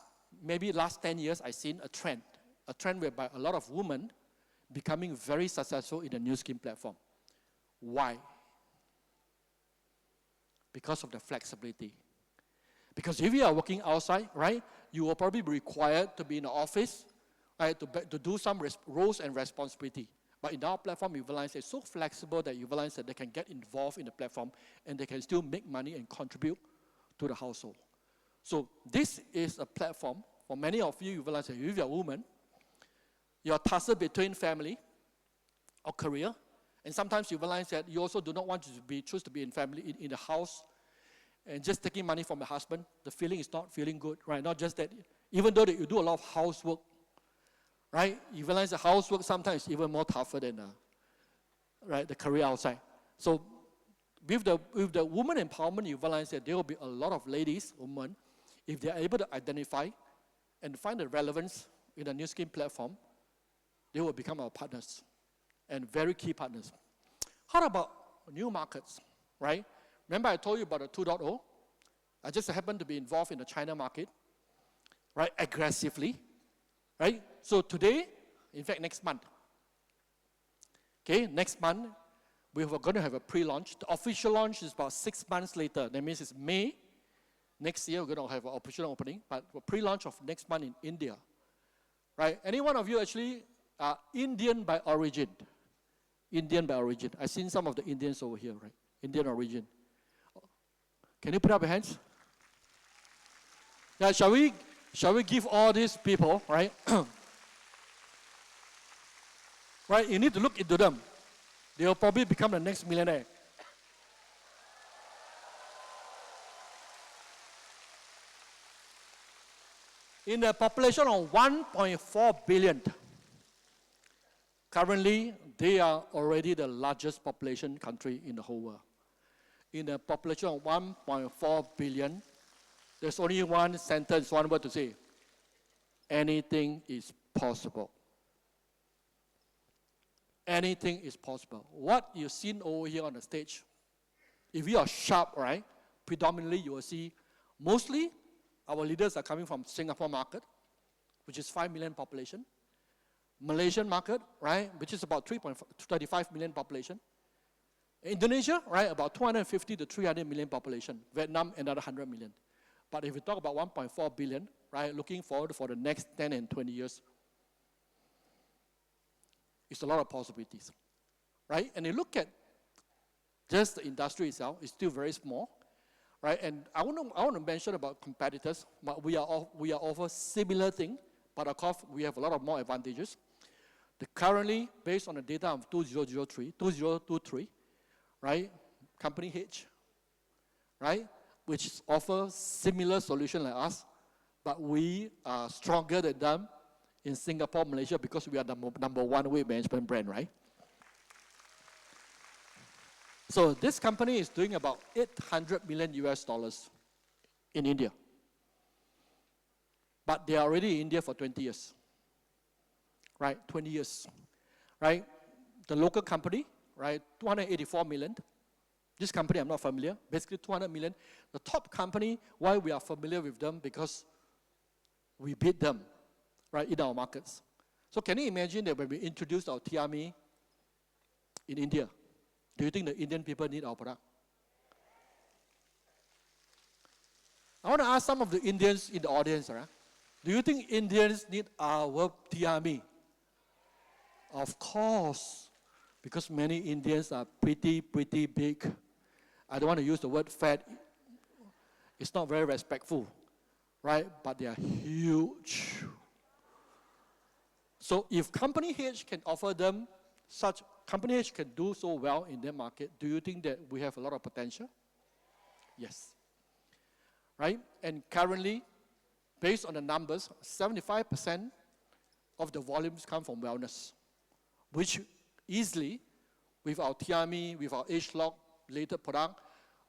[SPEAKER 3] 10 years, I've seen a trend whereby a lot of women becoming very successful in the new skin platform. Why? Because of the flexibility. Because if you are working outside, right, you will probably be required to be in the office, right, to do some roles and responsibility. But in our platform, you realize it's so flexible that you realize that they can get involved in the platform and they can still make money and contribute to the household. So this is a platform, for many of you, you realize that if you're a woman, you're tussle between family or career, and sometimes you realize that you also do not want to choose to be in family, in the house, and just taking money from the husband. The feeling is not feeling good, right? Not just that, even though that you do a lot of housework, right? You realize the housework sometimes is even more tougher than right, the career outside. So with the woman empowerment, you realize that there will be a lot of ladies, women, if they are able to identify and find the relevance in the new skin platform, they will become our partners and very key partners. How about new markets? right? Remember I told you about the 2.0? I just happened to be involved in the China market, right, aggressively, right? So today, in fact, next month, okay, next month, we're going to have a pre-launch. The official launch is about 6 months later. That means it's May. Next year, we're going to have an official opening, but a pre-launch of next month in India, right? Any one of you actually are Indian by origin? Indian by origin. I've seen some of the Indians over here, right? Indian origin. Can you put up your hands? Yeah, shall we give all these people, right? Right, you need to look into them. They will probably become the next millionaire. In a population of 1.4 billion, currently they are already the largest population country in the whole world. In a population of 1.4 billion, there's only one sentence, one word to say: anything is possible. Anything is possible. What you've seen over here on the stage, if you are sharp, right, predominantly you will see mostly our leaders are coming from Singapore market, which is 5 million population. Malaysian market, right, which is about 3.35 million population. Indonesia, right, about 250 to 300 million population. Vietnam, another 100 million. But if we talk about 1.4 billion, right, looking forward for the next 10 and 20 years, it's a lot of possibilities, right? And you look at just the industry itself, it's still very small, right? And I want to mention about competitors. But we are offer similar thing, but of course we have a lot of more advantages. Currently, based on the data of 2023, right, company H, right, which offers similar solution like us, but we are stronger than them in Singapore, Malaysia, because we are the number one weight management brand, right? So this company is doing about $800 million in India. But they are already in India for 20 years. Right, 20 years. Right? The local company, right, 284 million. This company I'm not familiar, basically 200 million. The top company, why we are familiar with them? Because we beat them, right, in our markets. So can you imagine that when we introduced our TRME in India, do you think the Indian people need our product? I want to ask some of the Indians in the audience, right? Do you think Indians need our TRME? Of course, because many Indians are pretty big. I don't want to use the word fat. It's not very respectful, right? But they are huge. So if Company H can offer them such, Company H can do so well in their market, do you think that we have a lot of potential? Yes. Right? And currently, based on the numbers, 75% of the volumes come from wellness, which easily, with our TRME, with our age-lock related product,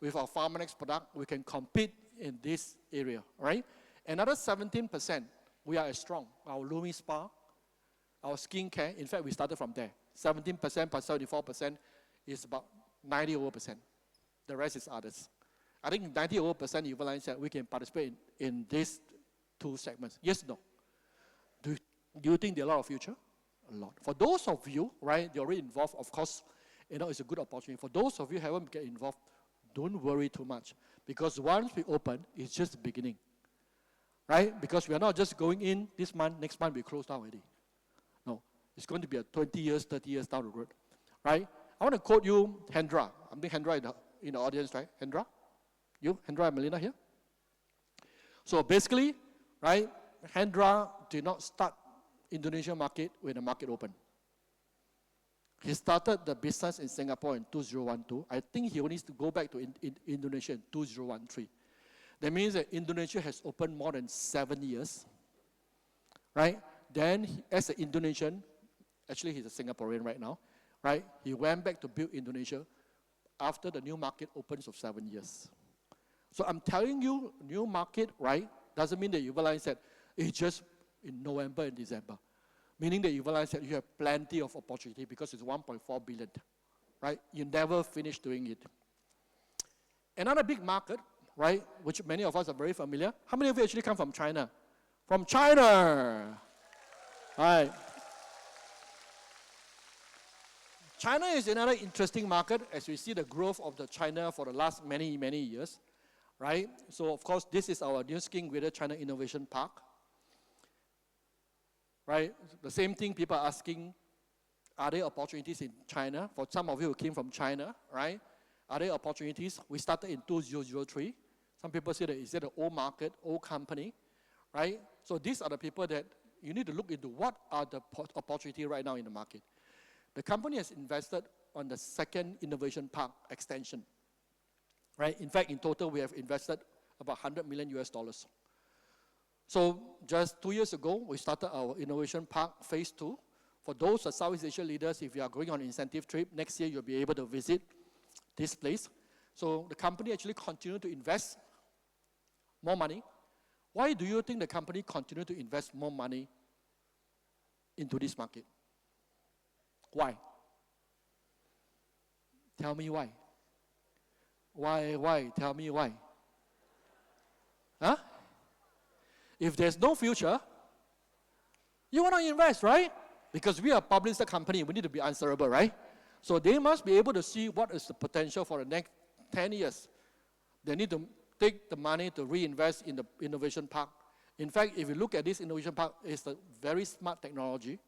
[SPEAKER 3] with our Pharmanex product, we can compete in this area, right? Another 17%, we are as strong. Our Lumi Spa, our skincare, in fact, we started from there. 17% plus 74% is about 90%. The rest is others. I think 90% you realize that we can participate in these two segments. Yes, no? Do you think there are a lot of future? A lot. For those of you, right, you're already involved, of course, you know, it's a good opportunity. For those of you who haven't get involved, don't worry too much. Because once we open, it's just the beginning. Right? Because we are not just going in this month, next month we close down already. No. It's going to be a 20 years, 30 years down the road. Right? I want to quote you Hendra. I think Hendra in the audience, right? Hendra? You? Hendra and Melina here? So basically, right, Hendra did not start Indonesian market when the market opened. He started the business in Singapore in 2012. I think he only needs to go back to Indonesia in 2013. That means that Indonesia has opened more than 7 years. Right? Then, as an Indonesian, actually he's a Singaporean right now, right? He went back to build Indonesia after the new market opens of 7 years. So I'm telling you, new market, right, doesn't mean that you realize that it's just in November and December. Meaning that you realize that you have plenty of opportunity because it's 1.4 billion, right? You never finish doing it. Another big market, right, which many of us are very familiar. How many of you actually come from China? From China. All right. China is another interesting market as we see the growth of the China for the last many, many years, right? So of course, this is our New Skin Greater China Innovation Park, right? The same thing people are asking, are there opportunities in China? For some of you who came from China, right? Are there opportunities? We started in 2003. Some people say that is it an old market, old company, right? So these are the people that you need to look into what are the opportunities right now in the market. The company has invested on the second innovation park extension, right? In fact, in total, we have invested about $100 million US. So just 2 years ago, we started our innovation park phase 2. For those Southeast Asia leaders, if you are going on an incentive trip, next year you'll be able to visit this place. So the company actually continued to invest more money. Why do you think the company continued to invest more money into this market? Why? Tell me why. Why? Tell me why. Huh? If there's no future, you want to invest, right? Because we are a public sector company, we need to be answerable, right? So they must be able to see what is the potential for the next 10 years. They need to take the money to reinvest in the innovation park. In fact, if you look at this innovation park, it's a very smart technology.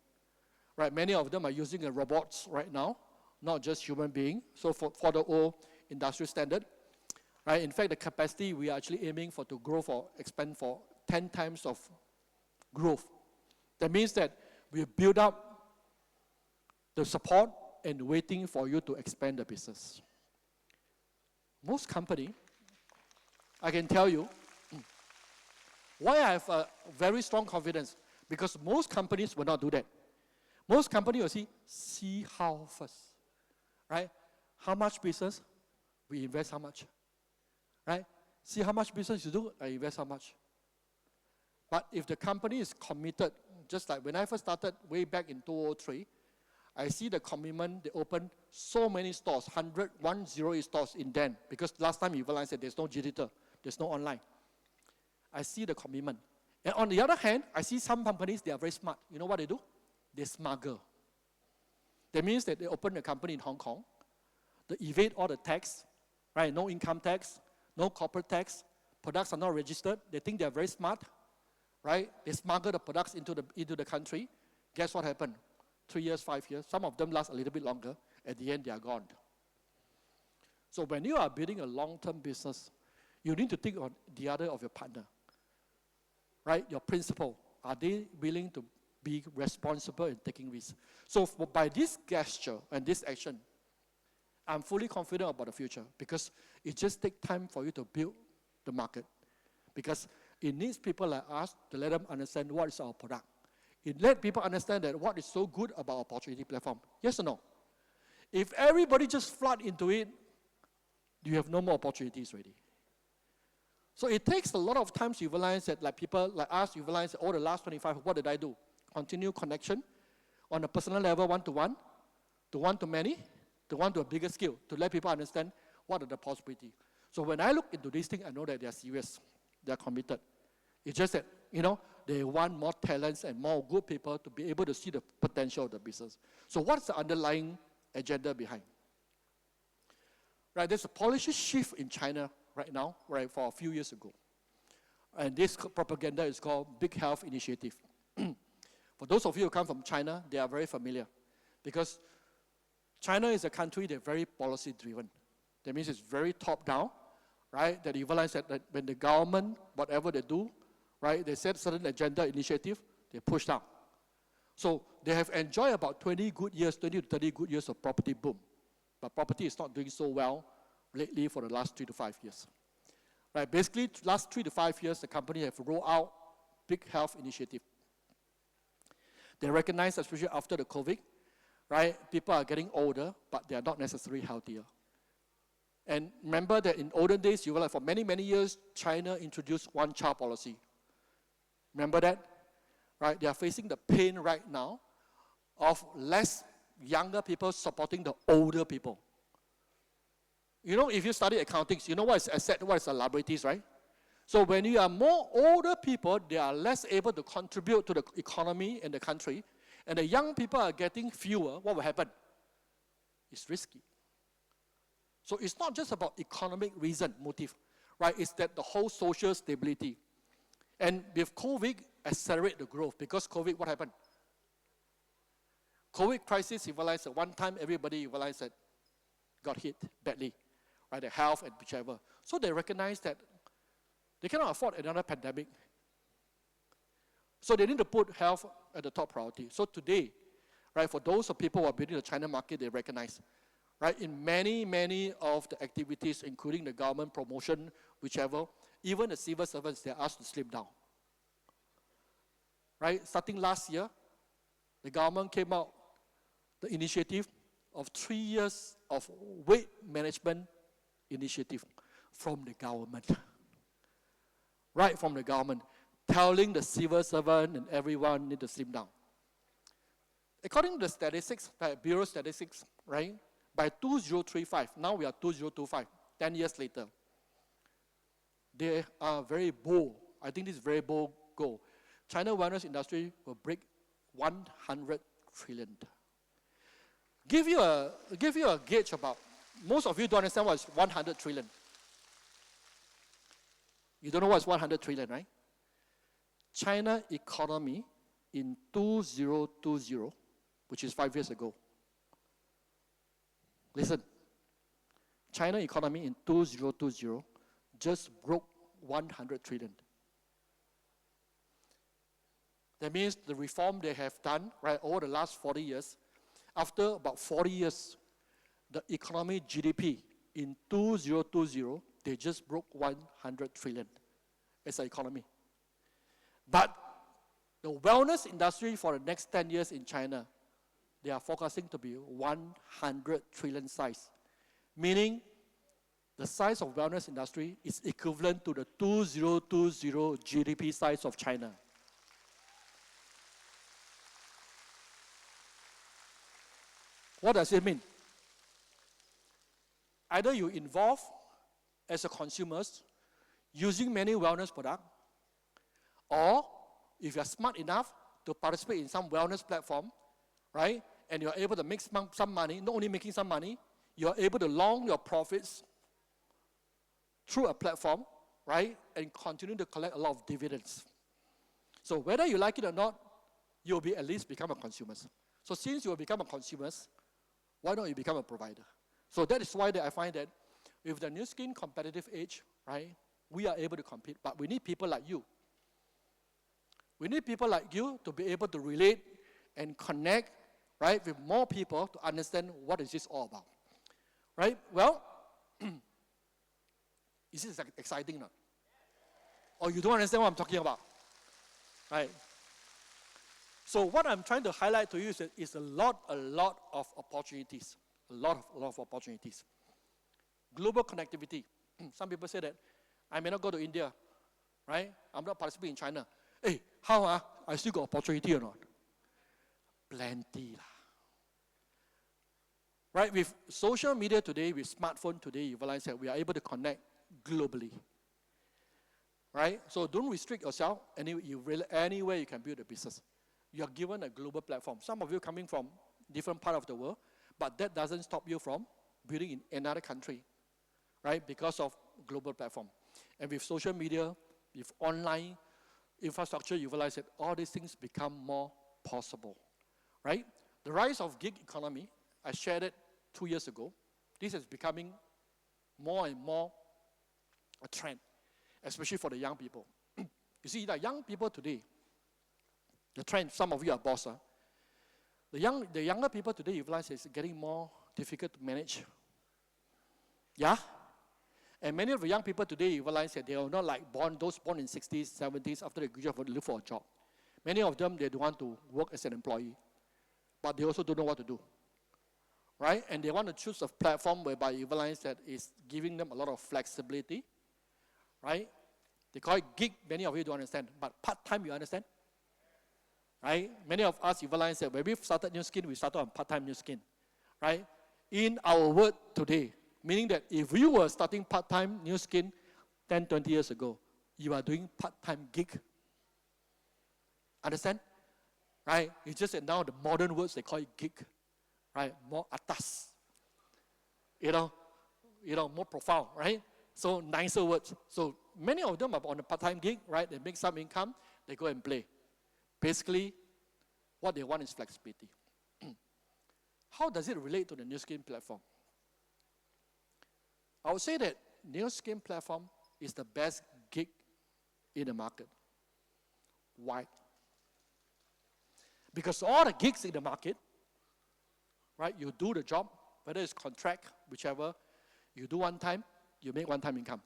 [SPEAKER 3] Right, many of them are using robots right now, not just human beings. So for the old industrial standard, right? In fact, the capacity we are actually aiming for to grow for expand for 10 times of growth. That means that we build up the support and waiting for you to expand the business. Most company, I can tell you, why I have a very strong confidence, because most companies will not do that. Most companies will see how first, right? How much business, we invest how much, right? See how much business you do, I invest how much. But if the company is committed, just like when I first started way back in 2003, I see the commitment, they opened so many stores, 108 stores in then, because last time you realized that there's no digital, there's no online. I see the commitment. And on the other hand, I see some companies, they are very smart. You know what they do? They smuggle. That means that they open a company in Hong Kong, they evade all the tax, right? No income tax, no corporate tax, products are not registered. They think they're very smart, right? They smuggle the products into the country. Guess what happened? 3 years, 5 years. Some of them last a little bit longer. At the end, they are gone. So when you are building a long-term business, you need to think on the other of your partner, right? Your principal. Are they willing to be responsible in taking risks? So by this gesture and this action, I'm fully confident about the future, because it just takes time for you to build the market. Because it needs people like us to let them understand what is our product. It let people understand that what is so good about opportunity platform. Yes or no? If everybody just flood into it, you have no more opportunities already. So it takes a lot of times you realize that, like people like us, you realize that, oh, the last 25, what did I do? Continue connection on a personal level, one-to-one, to one-to-many, to one to a bigger scale, to let people understand what are the possibilities. So when I look into this thing, I know that they are serious, they are committed. It's just that, they want more talents and more good people to be able to see the potential of the business. So what's the underlying agenda behind? Right, there's a policy shift in China right now, right, for a few years ago. And this propaganda is called Big Health Initiative. For those of you who come from China, they are very familiar, because China is a country that's very policy-driven. That means it's very top-down, right? That you realize that when the government, whatever they do, right, they set certain agenda initiative, they push down. So they have enjoyed about 20 to 30 good years of property boom. But property is not doing so well lately for the last 3 to 5 years. Right, basically, last 3 to 5 years, the company have rolled out big health initiative. They recognize, especially after the COVID, right, people are getting older, but they are not necessarily healthier. And remember that in olden days, you were like, for many, many years, China introduced one-child policy. Remember that? Right, they are facing the pain right now of less younger people supporting the older people. You know, if you study accounting, you know what is asset, what is the liabilities, right? So when you are more older people, they are less able to contribute to the economy in the country, and the young people are getting fewer, what will happen? It's risky. So it's not just about economic reason, motive, right? It's that the whole social stability. And with COVID, accelerate the growth, because COVID, what happened? COVID crisis, you realize that one time everybody realized that got hit badly, right? The health and whichever. So they recognize that they cannot afford another pandemic. So they need to put health at the top priority. So today, right, for those of people who are building the China market, they recognize, right, in many of the activities, including the government promotion, whichever, even the civil servants, they're asked to slim down. Right, starting last year, the government came out the initiative of 3 years of weight management initiative from the government. Right from the government, telling the civil servant and everyone need to slim down. According to the statistics, Bureau statistics, right, by 2035, now we are 2025, 10 years later, they are very bold. I think this is very bold goal. China wellness industry will break 100 trillion. Give you a gauge about, most of you don't understand what is 100 trillion. You don't know what is 100 trillion, right? China economy in 2020, which is 5 years ago. Listen, China economy in 2020 just broke 100 trillion. That means the reform they have done, right, over the last 40 years, after about 40 years, the economy GDP in 2020, they just broke 100 trillion as an economy. But the wellness industry for the next 10 years in China, they are forecasting to be 100 trillion size. Meaning, the size of wellness industry is equivalent to the 2020 GDP size of China. What does it mean? Either you involve as a consumers using many wellness products, or if you're smart enough to participate in some wellness platform, right, and you're able to make some money, not only making some money, you're able to long your profits through a platform, right, and continue to collect a lot of dividends. So whether you like it or not, you'll be at least become a consumer. So since you will become a consumer, why don't you become a provider? So that is why I find that with the new skin competitive age, right, we are able to compete, but we need people like you. We need people like you to be able to relate and connect, right, with more people to understand what is this all about. Right? Well, is this exciting or not? Or you don't understand what I'm talking about? Right? So what I'm trying to highlight to you is a lot of opportunities. A lot of opportunities. Global connectivity. Some people say that I may not go to India, right? I'm not participating in China. Hey, how I still got opportunity or not? Plenty lah. Right, with social media today, with smartphone today, you realize that we are able to connect globally. Right? So don't restrict yourself anywhere you can build a business. You are given a global platform. Some of you coming from different part of the world, but that doesn't stop you from building in another country, right? Because of global platform. And with social media, with online infrastructure, you realize that all these things become more possible, right? The rise of gig economy, I shared it 2 years ago. This is becoming more and more a trend, especially for the young people. You see, the young people today, the trend, some of you are boss. The younger people today, you realize it's getting more difficult to manage. Yeah? And many of the young people today, you realize that they are not like those born in 60s, 70s, after they graduate to look for a job. Many of them, they don't want to work as an employee, but they also don't know what to do. Right? And they want to choose a platform whereby you realize that it's giving them a lot of flexibility. Right? They call it gig, many of you don't understand, but part-time you understand? Right? Many of us, you realize that when we started New Skin, we started on part-time New Skin. Right? In our world today, Meaning that if you were starting part-time new skin 10, 20 years ago, you are doing part-time gig. Understand? Right? It's just that now the modern words, they call it gig. Right? More atas. You know, more profound, right? So nicer words. So many of them are on a part-time gig, right? They make some income, they go and play. Basically, what they want is flexibility. How does it relate to the new skin platform? I would say that new skin platform is the best gig in the market. Why? Because all the gigs in the market, right, you do the job, whether it's contract, whichever, you do one time, you make one-time income,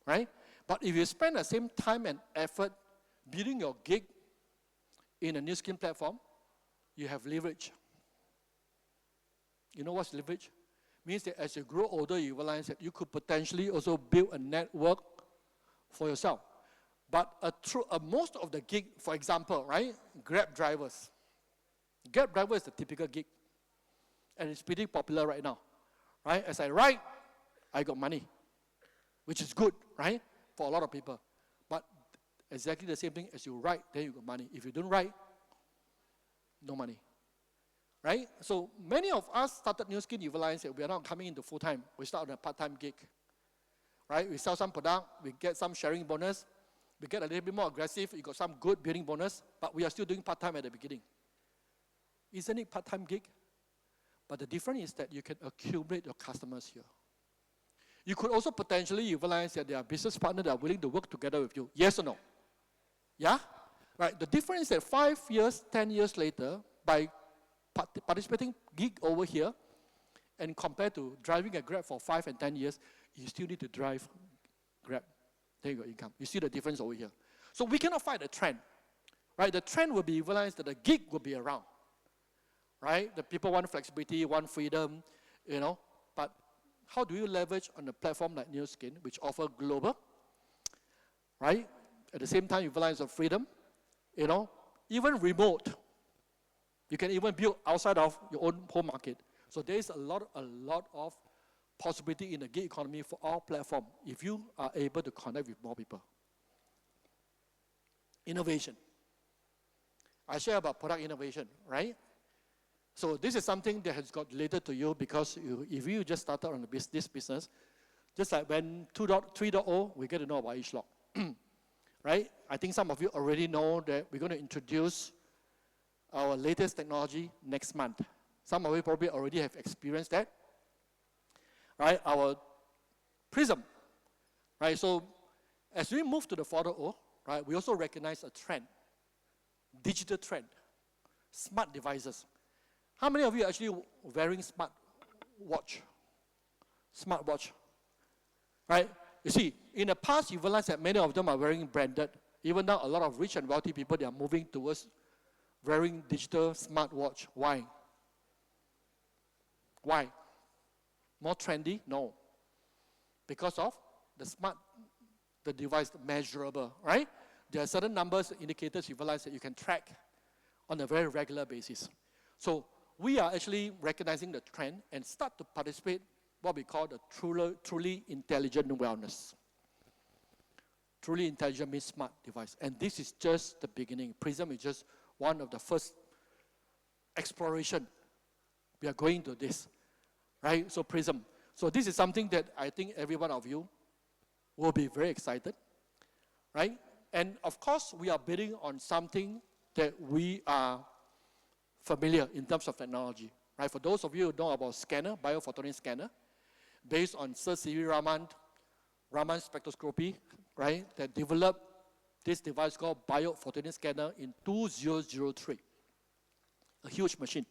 [SPEAKER 3] right? But if you spend the same time and effort building your gig in a new skin platform, you have leverage. You know what's leverage? Means that as you grow older, you realize that you could potentially also build a network for yourself. But most of the gig, for example, right, Grab drivers. Grab driver is the typical gig. And it's pretty popular right now, right? As I ride, I got money, which is good, right, for a lot of people. But exactly the same thing, as you ride, then you got money. If you don't ride, no money, right? So many of us started new skin, you realize that we are not coming into full-time. We start on a part-time gig, right? We sell some product, we get some sharing bonus, we get a little bit more aggressive, you got some good building bonus, but we are still doing part-time at the beginning. Isn't it part-time gig? But the difference is that you can accumulate your customers here. You could also potentially realize that there are business partners that are willing to work together with you. Yes or no? Yeah? Right. The difference is that 5 years, 10 years later, by participating gig over here, and compared to driving a Grab for 5 and 10 years, you still need to drive Grab. There you go, income. You see the difference over here. So we cannot fight the trend. Right? The trend will be realized that the gig will be around. Right? The people want flexibility, want freedom, you know. But how do you leverage on a platform like New Skin, which offer global, right? At the same time, you realize of freedom, you know, even remote. You can even build outside of your own home market. So there is a lot of possibility in the gig economy for our platform if you are able to connect with more people. Innovation. I share about product innovation, right? So this is something that has got related to you because if you just started on this business, just like when 3.0, we get to know about each log, right? I think some of you already know that we're going to introduce our latest technology next month. Some of you probably already have experienced that, right? Our Prism, right? So as we move to the 4.0, right, we also recognize a trend, digital trend, smart devices. How many of you are actually wearing smartwatch? Right? You see, in the past, you realize that many of them are wearing branded. Even now, a lot of rich and wealthy people, they are moving towards wearing digital smartwatch. Why? Why? More trendy? No. Because of the device, measurable, right? There are certain numbers, indicators you realize that you can track on a very regular basis. So we are actually recognizing the trend and start to participate what we call the truly intelligent wellness. Truly intelligent means smart device. And this is just the beginning. Prism is just one of the first exploration. We are going to this, right? So Prism. So this is something that I think every one of you will be very excited, right? And of course, we are building on something that we are familiar in terms of technology, right? For those of you who know about scanner, biophotonic scanner, based on Sir C.V. Raman spectroscopy, right, that developed this device called biophotonic scanner in 2003. A huge machine.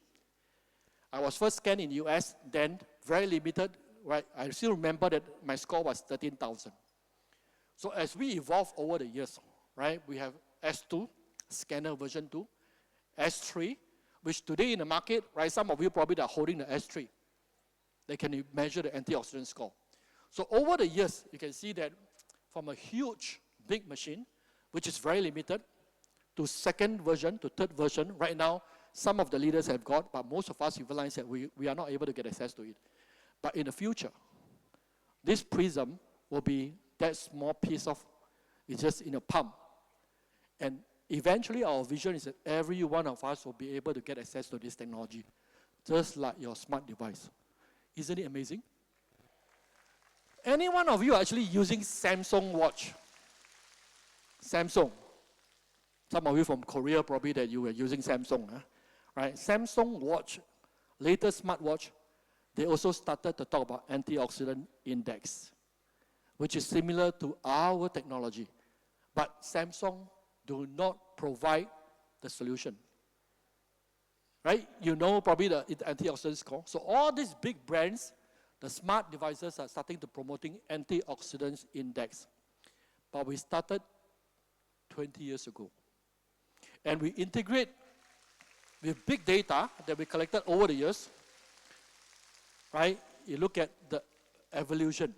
[SPEAKER 3] I was first scanned in US, then very limited, right? I still remember that my score was 13,000. So as we evolve over the years, right, we have S2, scanner version 2, S3, which today in the market, right, some of you probably are holding the S3. They can measure the antioxidant score. So over the years, you can see that from a huge, big machine, which is very limited, to second version, to third version. Right now, some of the leaders have got, but most of us realize that we are not able to get access to it. But in the future, this prism will be that small piece of, it's just in a pump. And eventually our vision is that every one of us will be able to get access to this technology, just like your smart device. Isn't it amazing? Any one of you are actually using Samsung watch? Samsung. Some of you from Korea probably that you were using Samsung, right? Samsung watch, latest smartwatch, they also started to talk about antioxidant index, which is similar to our technology. But Samsung do not provide the solution. Right? You know probably the antioxidant score. So all these big brands, the smart devices are starting to promoting antioxidants index. But we started 20 years ago. And we integrate with big data that we collected over the years. Right? You look at the evolution.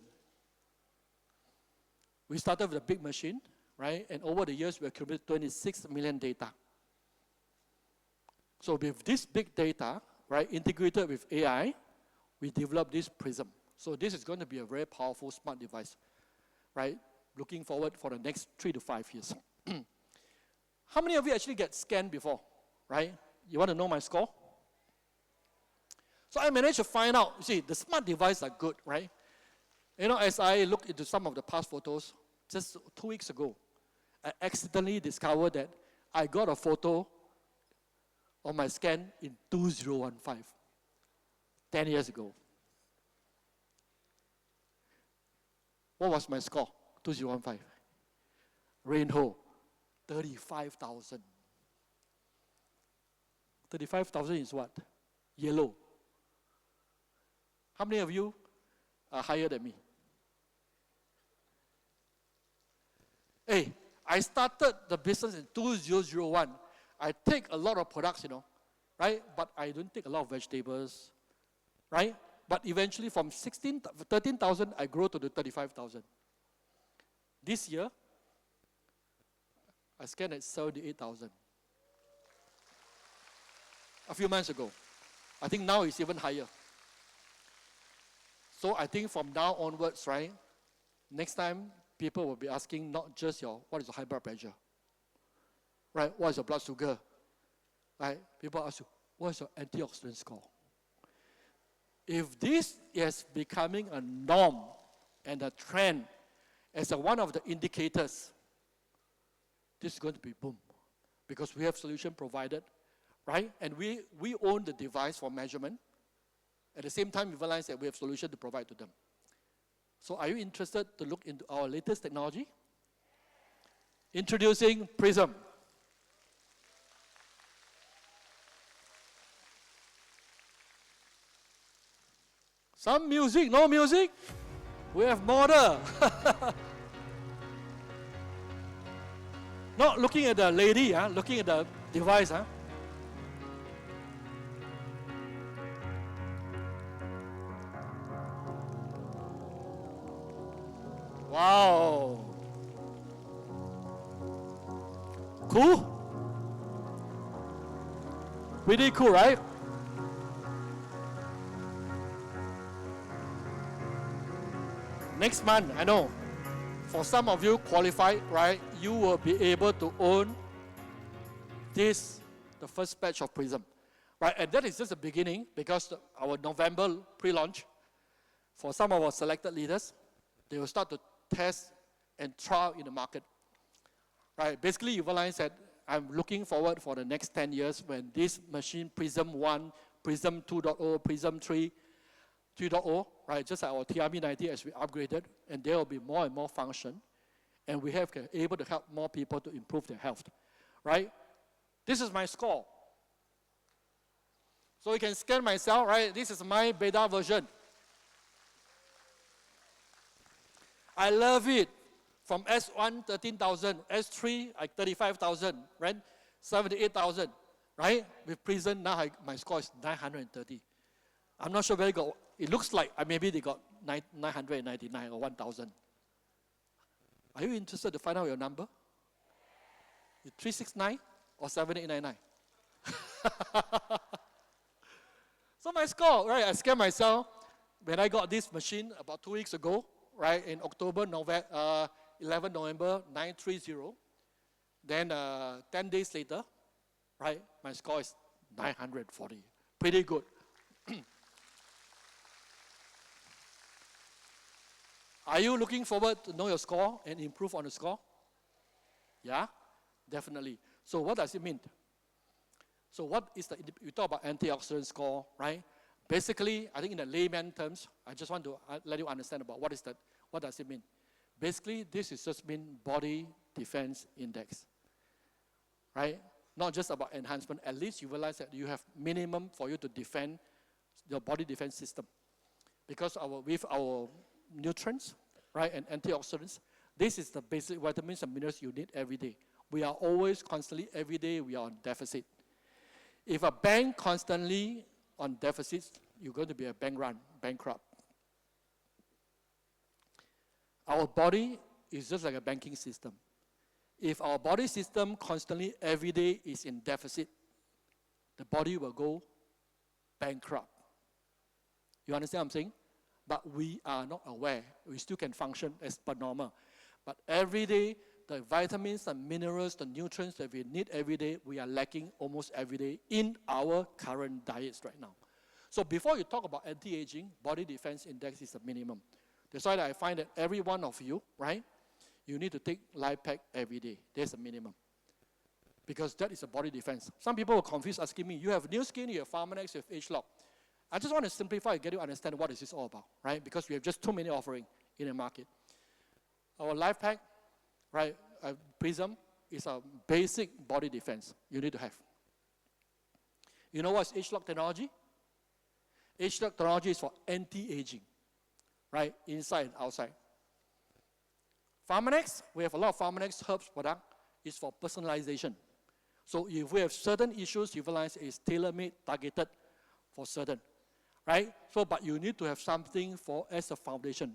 [SPEAKER 3] We started with a big machine, right? And over the years, we accumulated 26 million data. So with this big data, right, integrated with AI, we developed this prism. So this is going to be a very powerful smart device, right? Looking forward for the next 3 to 5 years. How many of you actually get scanned before, right? You want to know my score? So I managed to find out, you see, the smart devices are good, right? You know, as I look into some of the past photos, just 2 weeks ago, I accidentally discovered that I got a photo on my scan in 2015, 10 years ago. What was my score? 2015. Rayne, 35,000. 35,000 is what? Yellow. How many of you are higher than me? Hey, I started the business in 2001. I take a lot of products, you know, right? But I don't take a lot of vegetables, right? But eventually from 13,000, I grow to the 35,000. This year, I scanned at 78,000. A few months ago. I think now it's even higher. So I think from now onwards, right, next time people will be asking not just what is your high blood pressure, right? What is your blood sugar, right? People ask you, what is your antioxidant score? If this is becoming a norm and a trend as one of the indicators, this is going to be boom, because we have solution provided, right? And we own the device for measurement. At the same time, we realize that we have solution to provide to them. So are you interested to look into our latest technology? Introducing Prism. Some music, no music? We have model. Not looking at the lady, looking at the device. Wow. Cool? Pretty cool, right? Next month, I know, for some of you qualified, right, you will be able to own this, the first batch of Prism. Right, and that is just the beginning, because our November pre-launch, for some of our selected leaders, they will start to test and trial in the market. Right, basically you realize that I'm looking forward for the next 10 years when this machine, Prism 1, Prism 2.0, Prism 3.0, right, just like our TRB90 as we upgraded, and there will be more and more function, and we have able to help more people to improve their health, right? This is my score. So you can scan myself, right? This is my beta version. I love it. From S1, 13,000, S3, like 35,000, right? 78,000, right? With Prism, now my score is 930. I'm not sure whether it looks like maybe they got 999 or 1,000. Are you interested to find out your number? 369 or 7899? So my score, right? I scan myself. when I got this machine about 2 weeks ago, right, in 11 November 930, then 10 days later, right, my score is 940. Pretty good. Are you looking forward to know your score and improve on the score? Yeah, definitely. So what does it mean? So what is we talk about antioxidant score, right? Basically, I think in the layman terms, I just want to let you understand about what does it mean. Basically, this is just mean body defense index, right? Not just about enhancement. At least you realize that you have minimum for you to defend your body defense system. Because with our nutrients, right, and antioxidants, this is the basic vitamins and minerals you need every day. We are always, constantly, every day, we are on deficit. If a bank constantly on deficits, you're going to be a bankrupt. Our body is just like a banking system. If our body system constantly, every day, is in deficit, the body will go bankrupt. You understand what I'm saying? But we are not aware. We still can function as per normal. But every day, the vitamins and minerals, the nutrients that we need every day, we are lacking almost every day in our current diets right now. So before you talk about anti-aging, body defense index is the minimum. That's why I find that every one of you, right, you need to take Life Pack every day. That's the minimum. Because that is a body defense. Some people are confused asking me, you have new skin, you have Pharmanex, you have age lock. I just want to simplify and get you to understand what is this all about, right? Because we have just too many offerings in the market. Our Life Pack, right, Prism is a basic body defense you need to have. You know what's age lock technology? Age lock technology is for anti-aging, right, inside and outside. Pharmanex, we have a lot of Pharmanex herbs product, is for personalization. So if we have certain issues, you realize it's tailor-made, targeted for certain, right? So, but you need to have something for as a foundation.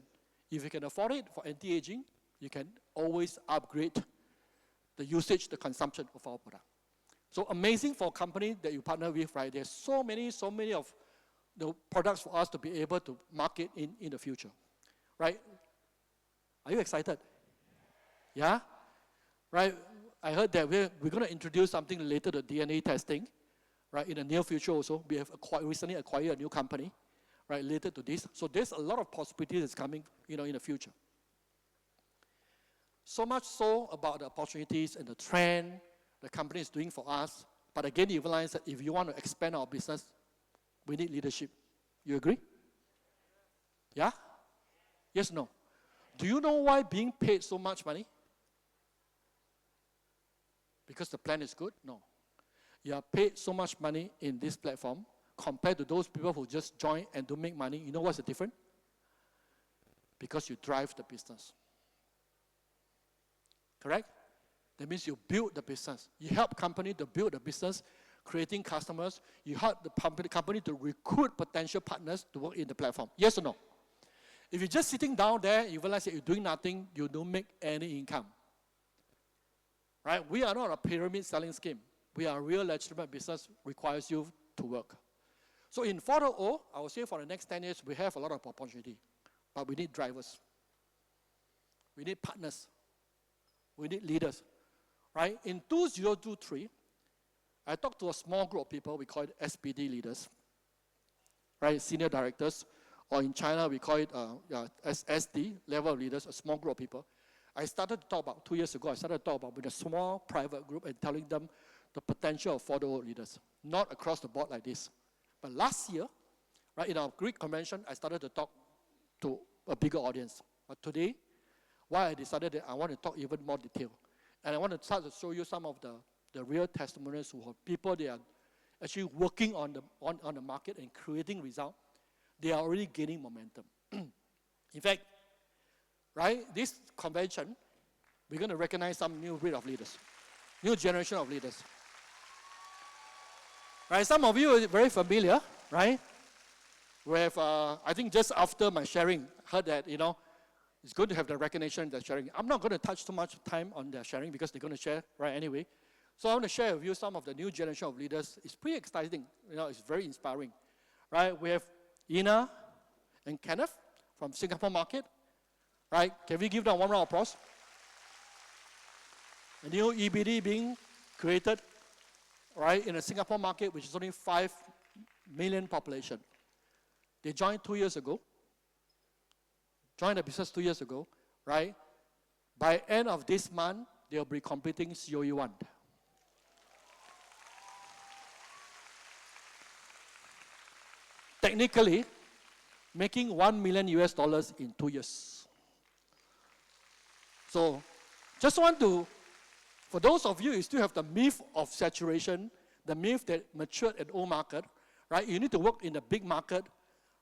[SPEAKER 3] If you can afford it for anti-aging, you can always upgrade the usage, the consumption of our product. So amazing for a company that you partner with, right? There's so many of the products for us to be able to market in the future, right? Are you excited? Yeah? Right? I heard that we're going to introduce something related to DNA testing, right, in the near future also. We have recently acquired a new company, right, related to this. So there's a lot of possibilities that's coming, in the future. So much so about the opportunities and the trend the company is doing for us. But again, you realize that if you want to expand our business, we need leadership. You agree? Yeah? Yes, no? Do you know why being paid so much money? Because the plan is good? No. You are paid so much money in this platform compared to those people who just join and don't make money. You know what's the difference? Because you drive the business. Correct? That means you build the business. You help company to build the business, creating customers. You help the company to recruit potential partners to work in the platform. Yes or no? If you're just sitting down there, you realize that you're doing nothing, you don't make any income. Right? We are not a pyramid selling scheme. We are a real legitimate business, requires you to work. So in 4.0, I would say for the next 10 years, we have a lot of opportunity. But we need drivers. We need partners. We need leaders. Right? In 2023, I talked to a small group of people, we call it SPD leaders. Right? Senior directors. Or in China, we call it SD, level of leaders, a small group of people. I started to talk about, 2 years ago, with a small private group and telling them the potential of 4.0 leaders. Not across the board like this. But last year, right, in our Greek convention, I started to talk to a bigger audience. But today, why I decided that I want to talk even more detail. And I want to start to show you some of the real testimonials who are people, they are actually working on the market and creating results. They are already gaining momentum. In fact, right, this convention, we're going to recognize some new breed of leaders, new generation of leaders. Right, some of you are very familiar, right? We have, I think just after my sharing, heard that, it's good to have the recognition and the sharing. I'm not going to touch too much time on their sharing because they're going to share, right, anyway. So I want to share with you some of the new generation of leaders. It's pretty exciting, it's very inspiring, right? We have Ina and Kenneth from Singapore market, right? Can we give them one round of applause? A new EBD being created, right, in the Singapore market, which is only 5 million population. They joined 2 years ago, joined the business 2 years ago, right? By end of this month, they'll be completing COE 1. Technically, making $1 million in 2 years. So, just want to, for those of you who still have the myth of saturation, the myth that matured and old market, right? You need to work in a big market,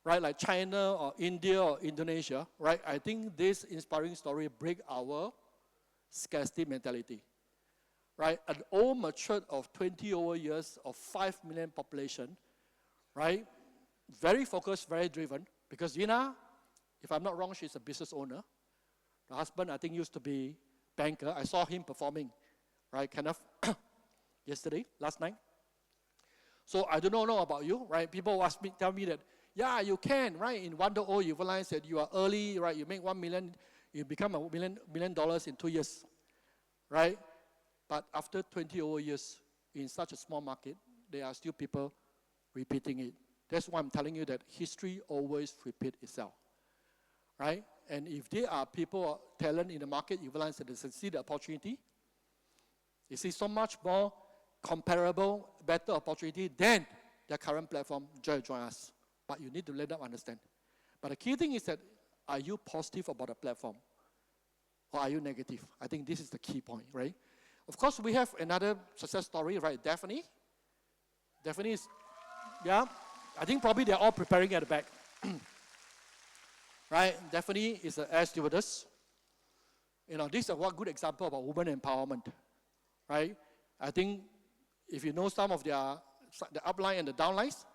[SPEAKER 3] right? Like China or India or Indonesia, right? I think this inspiring story break our scarcity mentality, right? An old matured of 20 over years of 5 million population, right? Very focused, very driven. Because Yina, if I'm not wrong, she's a business owner. The husband, I think, used to be banker. I saw him performing, right, kind of yesterday, last night. So I do not know about you, right? People ask me, tell me that, yeah, you can, right? In Wonder.O, you realize that you are early, right? You make $1 million, you become $1 million in 2 years, right? But after 20 over years in such a small market, there are still people repeating it. That's why I'm telling you that history always repeats itself, right? And if there are people, talent in the market, you realize that they see the opportunity. You see so much more comparable, better opportunity than their current platform, join us. But you need to let them understand. But the key thing is that, are you positive about the platform? Or are you negative? I think this is the key point, right? Of course, we have another success story, right? Daphne. Daphne is, yeah. I think probably they're all preparing at the back. Right? Daphne is an air stewardess. You know, this is one good example about women empowerment. Right? I think if you know some of the upline and the downlines,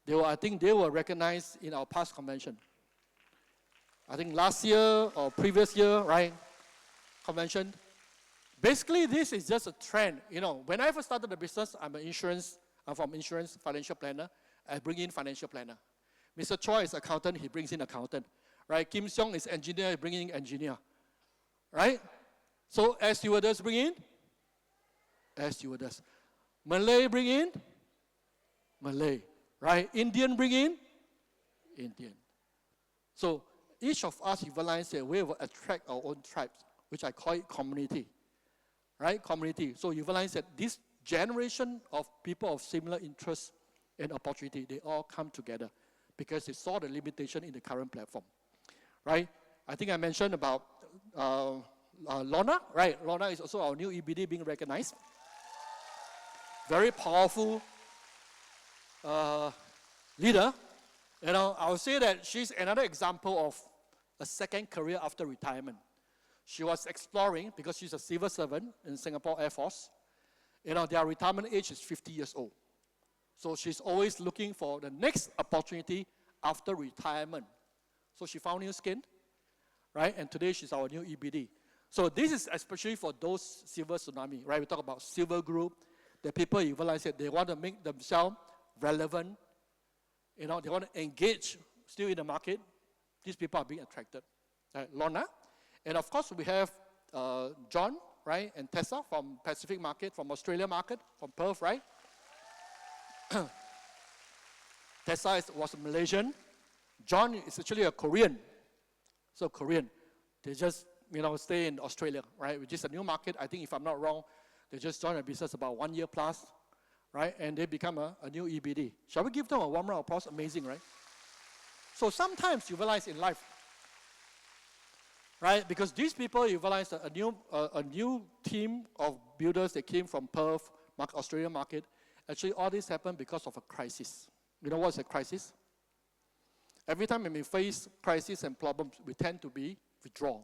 [SPEAKER 3] I think they were recognized in our past convention. I think last year or previous year, right? Convention. Basically, this is just a trend. You know, when I first started the business, I'm from insurance, financial planner. I bring in financial planner. Mr. Choi is accountant, he brings in accountant. Right? Kim Seong is engineer, he brings in engineer. Right? So air stewardess bring in? Air stewardess. Malay bring in? Malay. Right? Indian bring in? Indian. So each of us realize that we will attract our own tribes, which I call it community. Right? Community. So you realize that this generation of people of similar interests and opportunity, they all come together because they saw the limitation in the current platform, right? I think I mentioned about Lorna, right? Lorna is also our new EBD being recognized. Very powerful leader. You know, I would say that she's another example of a second career after retirement. She was exploring because she's a civil servant in Singapore Air Force. You know, their retirement age is 50 years old. So she's always looking for the next opportunity after retirement. So she found new skin, right? And today she's our new EBD. So this is especially for those silver tsunami, right? We talk about silver group, the people you realize that they want to make themselves relevant. You know, they want to engage still in the market. These people are being attracted. Right? Lorna. And of course we have John, right? And Tessa from Pacific market, from Australia market, from Perth, right? Tessa was a Malaysian. John is actually a Korean. So Korean. They just, you know, stay in Australia, right? Which is a new market. I think if I'm not wrong, they just joined a business about 1 year plus, right? And they become a new EBD. Shall we give them a warm round of applause? Amazing, right? So sometimes you realize in life, right? Because these people, you realize that a new team of builders that came from Perth, Australian market. Actually, all this happened because of a crisis. You know what's a crisis? Every time when we face crisis and problems, we tend to be withdrawn,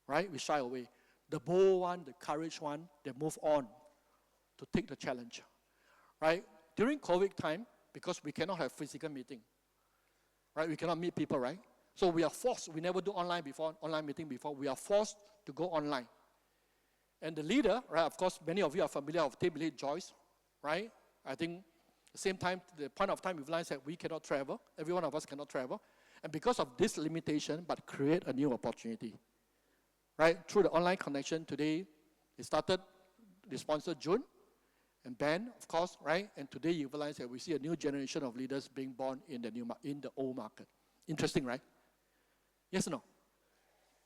[SPEAKER 3] right? We shy away. The bold one, the courage one, they move on to take the challenge, right? During COVID time, because we cannot have physical meeting, right? We cannot meet people, right? So we are forced. We never do online meeting before. We are forced to go online. And the leader, right? Of course, many of you are familiar with Team Lead Joyce. Right? I think the same time, the point of time we realized that we cannot travel. Every one of us cannot travel. And because of this limitation, but create a new opportunity. Right? Through the online connection today, it started, they sponsored June, and Ben, of course, right? And today you realize that we see a new generation of leaders being born in the old market. Interesting, right? Yes or no?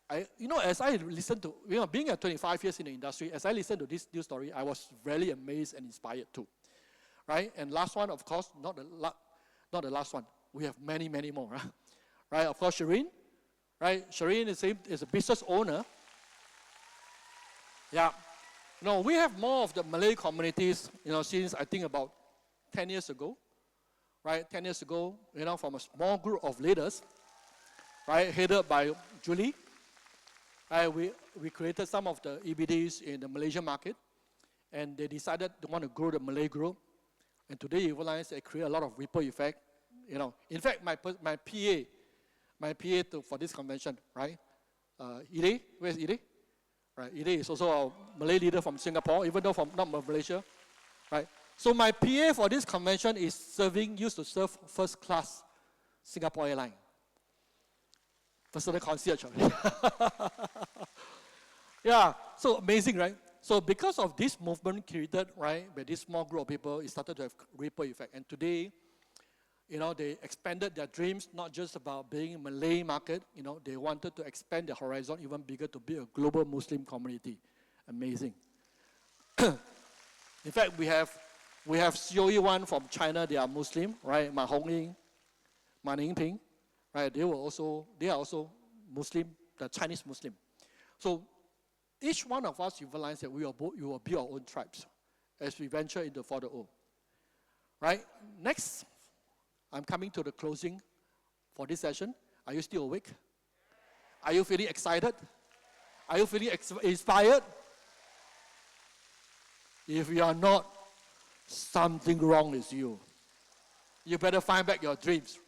[SPEAKER 3] As I listen to, being at 25 years in the industry, as I listen to this news story, I was really amazed and inspired too. Right? And last one, of course, not the last one. We have many, many more. Right? Of course, Rayne. Right? Rayne is a business owner. Yeah. We have more of the Malay communities, since I think about 10 years ago. Right? 10 years ago, from a small group of leaders, right, headed by Julie. Right? We created some of the EBDs in the Malaysian market, and they decided they want to grow the Malay group. And today you realize they create a lot of ripple effect. In fact, my PA for this convention, right? Ide, where's Ide? Right, Ide is also a Malay leader from Singapore, even though from not Malaysia, right? So my PA for this convention used to serve first class Singapore Airlines. Personal concierge. Yeah, so amazing, right? So because of this movement created, right, by this small group of people, it started to have ripple effect. And today, they expanded their dreams, not just about being in Malay market, they wanted to expand their horizon even bigger to be a global Muslim community. Amazing. In fact, we have COE one from China, they are Muslim, right? Ma Hongying, Ma Ningping, right? They are also Muslim, the Chinese Muslim. So each one of us realize that we will be our own tribes as we venture into 4.0. Right? Next, I'm coming to the closing for this session. Are you still awake? Are you feeling excited? Are you feeling inspired? If you are not, something wrong with you. You better find back your dreams,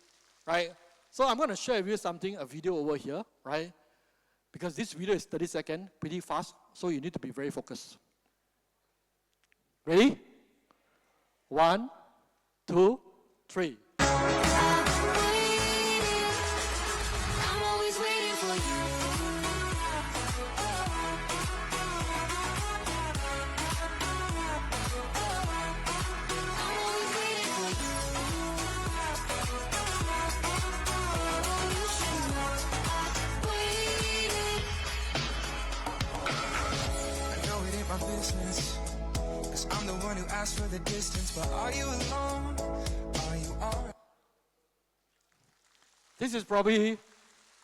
[SPEAKER 3] right? So I'm going to share with you a video over here, right? Because this video is 30 seconds, pretty fast, so you need to be very focused. Ready? 1, 2, 3.
[SPEAKER 2] Business, 'cause I'm the one who asked for the distance, but are you alone? Are you all?
[SPEAKER 3] This is probably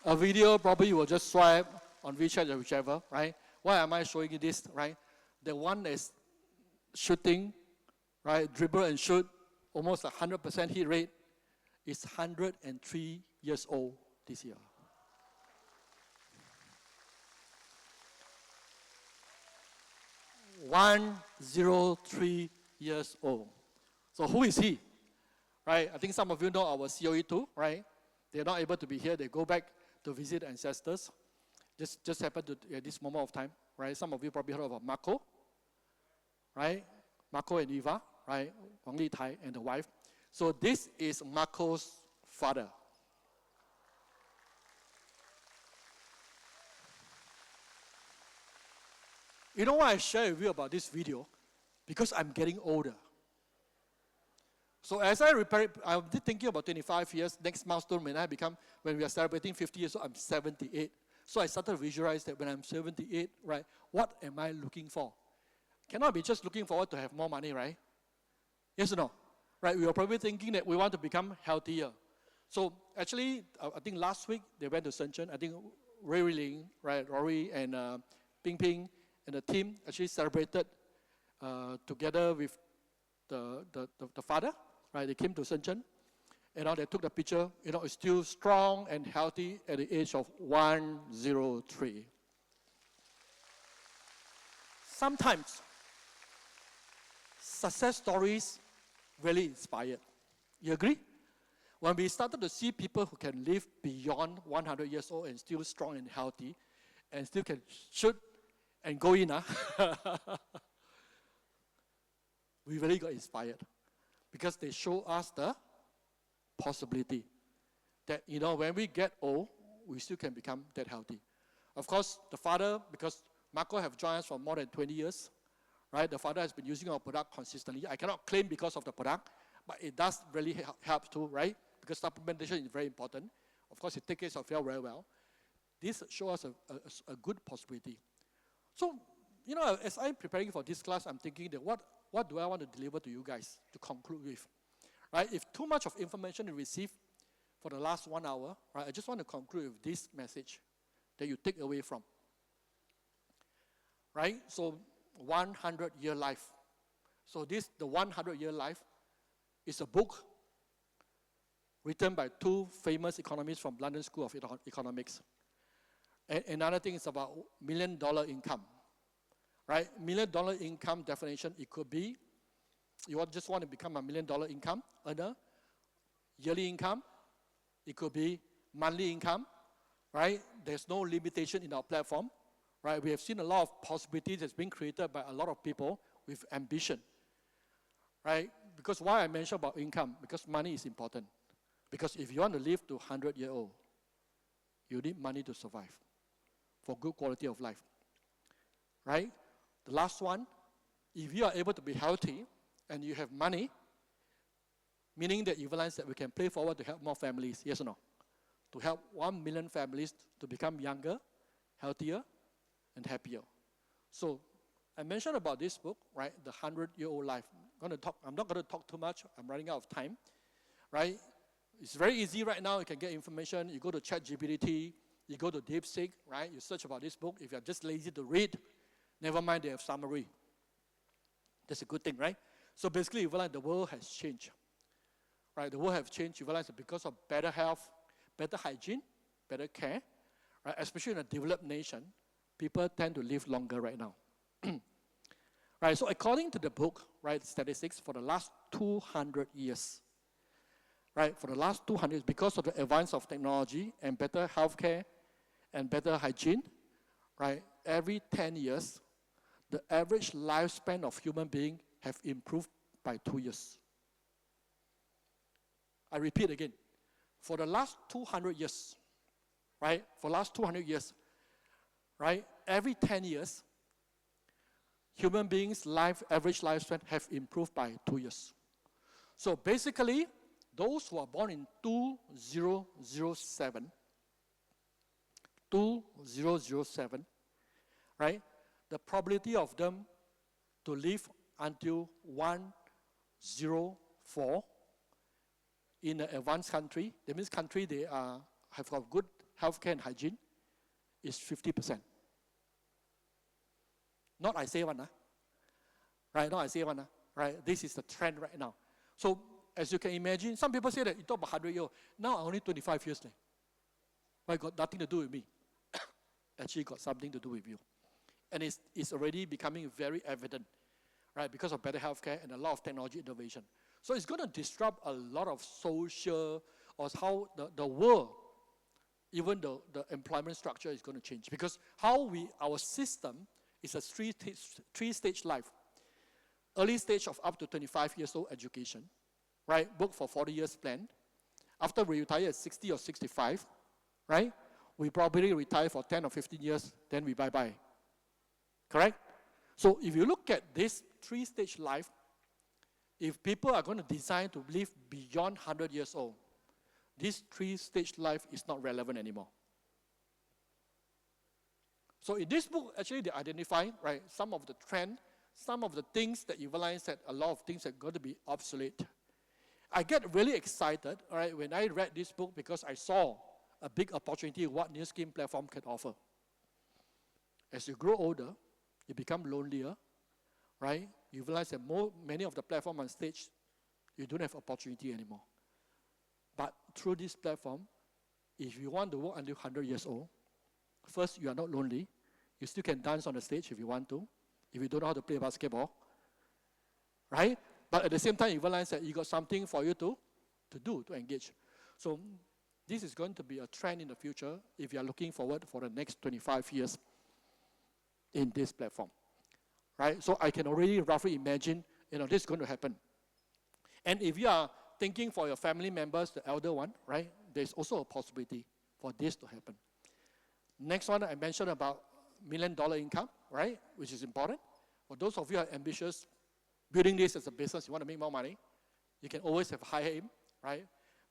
[SPEAKER 3] a video, probably you will just swipe on WeChat or whichever, right? Why am I showing you this, right? The one is shooting, right? Dribble and shoot, almost 100% hit rate, is 103 years old this year. 103 years old. So who is he? Right? I think some of you know our COE too, right? They're not able to be here. They go back to visit ancestors. Just happened to at this moment of time, right? Some of you probably heard about Marco, right? Marco and Eva, right? Wang Li Tai and the wife. So this is Marco's father. You know why I share with you about this video? Because I'm getting older. So as I'm thinking about 25 years, next milestone when we are celebrating 50 years, so I'm 78. So I started to visualize that when I'm 78, right, what am I looking for? Cannot be just looking forward to have more money, right? Yes or no? Right, we were probably thinking that we want to become healthier. So actually, I think last week they went to Shenzhen. I think Rayne, right, Rory and Ping Ping, and the team actually celebrated together with the father, right? They came to Shenzhen, and they took the picture. It's still strong and healthy at the age of 103. Sometimes success stories really inspired. You agree? When we started to see people who can live beyond 100 years old and still strong and healthy, and still can shoot and go in, we really got inspired because they show us the possibility. that, when we get old, we still can become that healthy. Of course, the father, because Marco have joined us for more than 20 years, right? The father has been using our product consistently. I cannot claim because of the product, but it does really help too, right? Because supplementation is very important. Of course, it takes care of you very well. This shows us a good possibility. So, as I'm preparing for this class, I'm thinking that what do I want to deliver to you guys to conclude with? Right? If too much of information is received for the last 1 hour, right, I just want to conclude with this message that you take away from. Right? So, 100-year life. So the 100-year life is a book written by two famous economists from London School of Economics. And another thing is about $1 million income. Right? $1 million income definition, it could be, you just want to become $1 million income earner, yearly income, it could be monthly income, right? There's no limitation in our platform, right? We have seen a lot of possibilities that's been created by a lot of people with ambition, right? Because why I mentioned about income? Because money is important. Because if you want to live to 100-year-old, you need money to survive for good quality of life, right? The last one, if you are able to be healthy and you have money, meaning that you realize that we can play forward to help more families, yes or no? To help 1 million families to become younger, healthier, and happier. So, I mentioned about this book, right? The 100-year-old life. I'm not going to talk too much. I'm running out of time, right? It's very easy right now. You can get information. You go to ChatGPT. You go to DeepSeek, right? You search about this book. If you're just lazy to read, never mind, they have summary. That's a good thing, right? So basically, you realize the world has changed. Right? The world has changed. You realize that because of better health, better hygiene, better care, right? Especially in a developed nation, people tend to live longer right now. Right? So according to the book, right, statistics for the last 200 years, right, for the last 200 years, because of the advance of technology and better healthcare and better hygiene, right, every 10 years, the average lifespan of human beings have improved by 2 years. I repeat again. For the last 200 years, right, for the last 200 years, right, every 10 years, human beings' average lifespan have improved by 2 years. So basically, those who are born in 2007, right, the probability of them to live until 104 in an advanced country, that means country they have got good healthcare and hygiene, is 50%. Not I say one, right? Not I say one, right? This is the trend right now. So as you can imagine, some people say that you talk about 100 years. Now I'm only 25 years left. But it got nothing to do with me. Actually got something to do with you. And it's already becoming very evident, right? Because of better healthcare and a lot of technology innovation. So it's going to disrupt a lot of social, or how the world, even the employment structure is going to change. Because our system is a three-stage life. Early stage of up to 25 years old education, right? Work for 40 years plan. After we retire at 60 or 65, right? We probably retire for 10 or 15 years, then we bye-bye. Correct? So if you look at this three-stage life, if people are going to design to live beyond 100 years old, this three-stage life is not relevant anymore. So in this book, actually they identify, right, some of the trend, some of the things that you realize that a lot of things are going to be obsolete. I get really excited, all right, when I read this book because I saw a big opportunity what New Skin platform can offer. As you grow older, you become lonelier, right? You realize that many of the platforms on stage, you don't have opportunity anymore. But through this platform, if you want to work until 100 years old, first, you are not lonely. You still can dance on the stage if you want to, if you don't know how to play basketball, right? But at the same time, you realize that you got something for you to do, to engage. So this is going to be a trend in the future if you are looking forward for the next 25 years in this platform, right? So I can already roughly imagine, this is going to happen. And if you are thinking for your family members, the elder one, right? There's also a possibility for this to happen. Next one, I mentioned about $1 million income, right? Which is important. For those of you who are ambitious, building this as a business, you want to make more money, you can always have higher aim, right?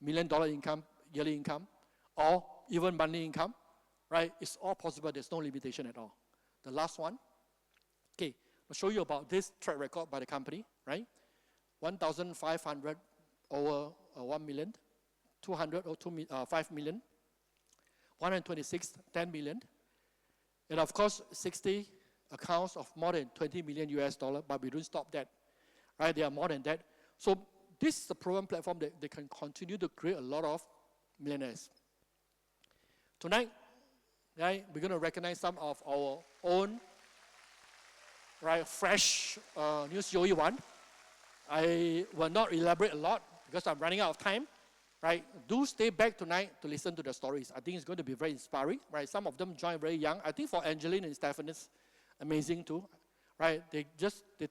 [SPEAKER 3] $1 million income, yearly income, or even monthly income, right? It's all possible. There's no limitation at all. The last one, okay, I'll show you about this track record by the company, right? 1,500 over 1 million, 200 or 5 million, 126, 10 million, and of course 60 accounts of more than 20 million US dollar, but we don't stop that, right? They are more than that. So this is a proven platform that they can continue to create a lot of millionaires. Tonight, right, we're going to recognize some of our own, right, fresh new COE one. I will not elaborate a lot because I'm running out of time, right? Do stay back tonight to listen to the stories. I think it's going to be very inspiring, right? Some of them joined very young. I think for Angeline and Stephen, it's amazing too, right? They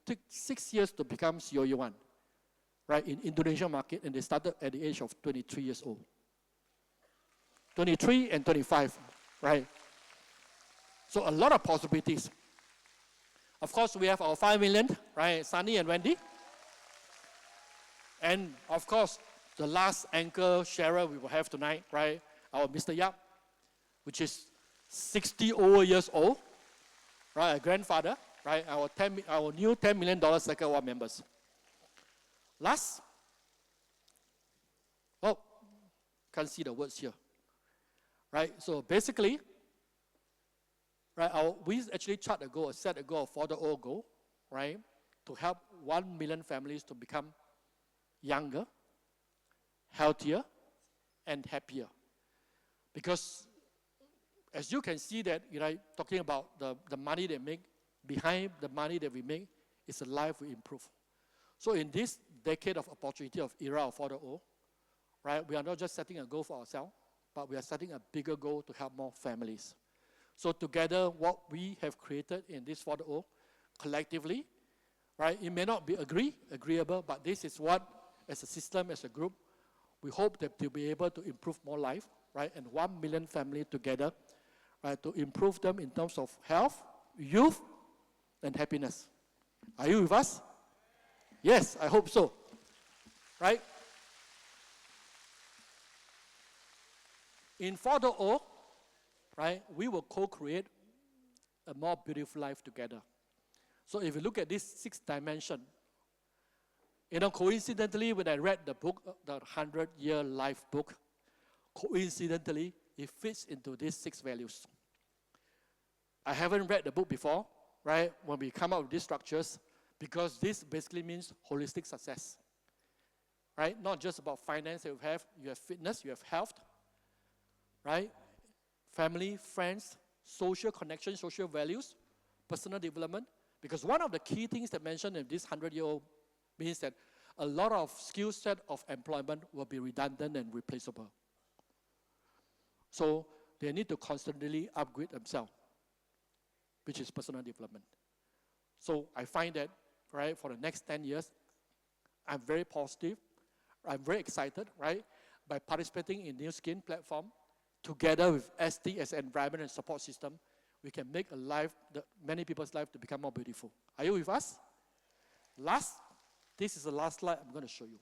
[SPEAKER 3] took 6 years to become COE one, right, in Indonesian market, and they started at the age of 23 years old. 23 and 25, right? So a lot of possibilities. Of course, we have our 5 million, right? Sunny and Wendy. And of course, the last anchor sharer we will have tonight, right? Our Mr. Yap, which is 60 over years old, right? A grandfather, right? Our new $10 million Second Award members. Last, oh, can't see the words here, right? So basically, right, we actually set a goal of 4.0 goal, right? To help 1 million families to become younger, healthier, and happier. Because as you can see that, you know, talking about the money they make, behind the money that we make is a life we improve. So in this decade of opportunity of era of 4.0, right, we are not just setting a goal for ourselves, but we are setting a bigger goal to help more families. So together, what we have created in this 4.0, collectively, right, it may not be agreeable, but this is what, as a system, as a group, we hope that to be able to improve more life, right, and 1 million families together, right, to improve them in terms of health, youth, and happiness. Are you with us? Yes, I hope so, right? In 4.0, right, we will co-create a more beautiful life together. So if you look at this 6 dimension, you know, coincidentally, when I read the book, the 100-Year Life book, coincidentally, it fits into these 6 values. I haven't read the book before, right, when we come up with these structures, because this basically means holistic success, right? Not just about finance that you have fitness, you have health, right? Family, friends, social connection, social values, personal development. Because one of the key things that mentioned in this 100-year-old means that a lot of skill set of employment will be redundant and replaceable. So they need to constantly upgrade themselves, which is personal development. So I find that, right, for the next 10 years, I'm very positive, I'm very excited, right, by participating in New Skin platform, together with ST as an environment and support system, we can make many people's life to become more beautiful. Are you with us? This is the last slide I'm going to show you.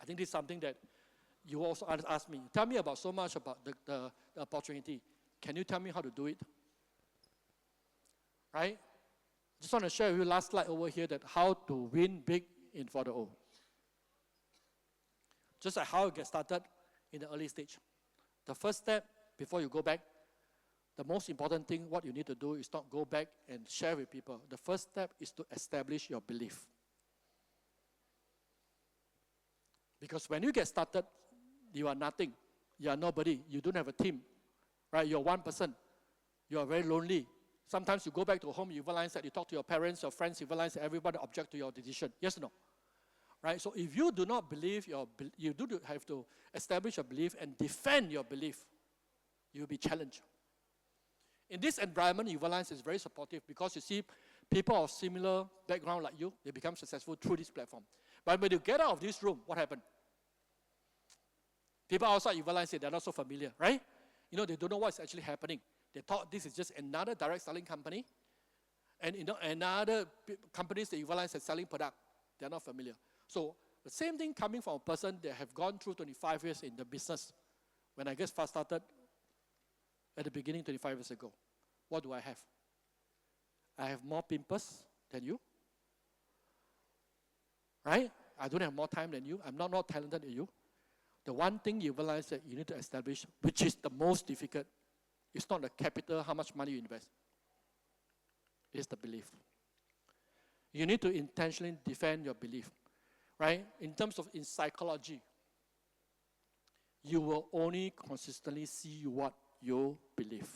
[SPEAKER 3] I think this is something that you also asked me. Tell me about so much about the opportunity. Can you tell me how to do it? Right? Just want to share with you last slide over here that how to win big in 4.0. Just like how you get started in the early stage. The first step, before you go back, the most important thing, what you need to do is not go back and share with people. The first step is to establish your belief. Because when you get started, you are nothing. You are nobody. You don't have a team. Right? You're one person. You are very lonely. Sometimes you go back to home, you realize that you talk to your parents, your friends, you realize that everybody objects to your decision. Yes or no? Right? So if you do not believe, you do have to establish a belief and defend your belief. You will be challenged. In this environment, you realize it's very supportive because you see people of similar background like you, they become successful through this platform. But when you get out of this room, what happened? People outside Everline say they're not so familiar, right? You know, they don't know what's actually happening. They thought this is just another direct selling company. And you know, another companies that Everline is selling product, they're not familiar. So the same thing coming from a person that have gone through 25 years in the business. When I just first started at the beginning 25 years ago, what do I have? I have more pimpers than you. Right? I don't have more time than you. I'm not more talented than you. The one thing you realize that you need to establish, which is the most difficult, it's not the capital, how much money you invest. It's the belief. You need to intentionally defend your belief. Right? In terms of in psychology, you will only consistently see what you believe.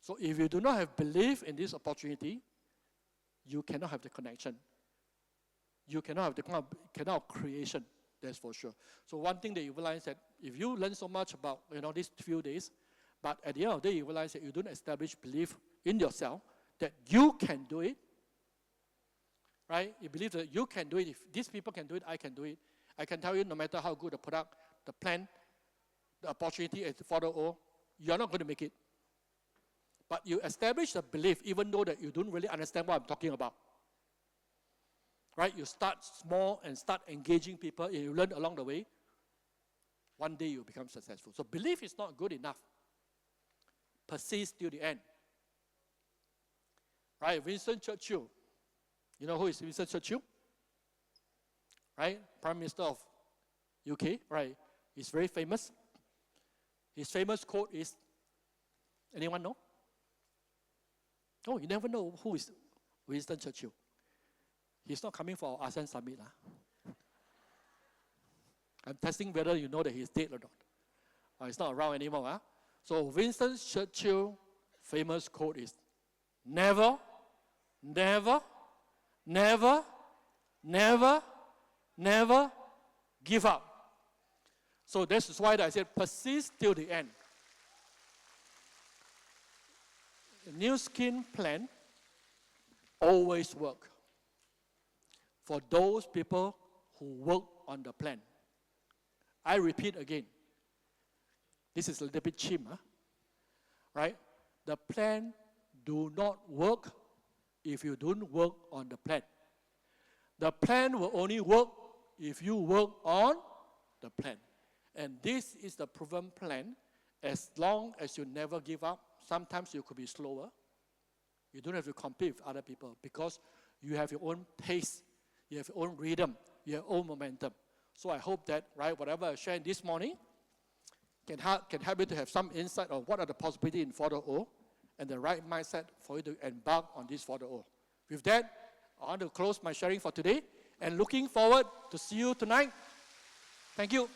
[SPEAKER 3] So if you do not have belief in this opportunity, you cannot have the connection. You cannot have the kind of creation, that's for sure. So one thing that you realize that if you learn so much about these few days, but at the end of the day you realize that you don't establish belief in yourself that you can do it, right? You believe that you can do it. If these people can do it, I can do it. I can tell you no matter how good the product, the plan, the opportunity at 4.0, you're not going to make it. But you establish a belief even though that you don't really understand what I'm talking about. Right? You start small and start engaging people and you learn along the way. One day you become successful. So belief is not good enough. Persist till the end. Right? Winston Churchill. You know who is Winston Churchill? Right? Prime Minister of UK. Right? He's very famous. His famous quote is, anyone know? Oh, you never know who is Winston Churchill. He's not coming for our ASEAN Summit. I'm testing whether you know that he's dead or not. He's not around anymore. Huh? So Winston Churchill's famous quote is, never, never, never, never, never give up. So this is why I said persist till the end. The New Skin Plan always work for those people who work on the plan. I repeat again. This is a little bit chim, right? The plan do not work if you don't work on the plan. The plan will only work if you work on the plan. And this is the proven plan. As long as you never give up, sometimes you could be slower. You don't have to compete with other people because you have your own pace, you have your own rhythm, you have your own momentum. So I hope that, right, whatever I shared this morning can help you to have some insight of what are the possibilities in 4.0 and the right mindset for you to embark on this 4.0. With that, I want to close my sharing for today and looking forward to see you tonight. Thank you.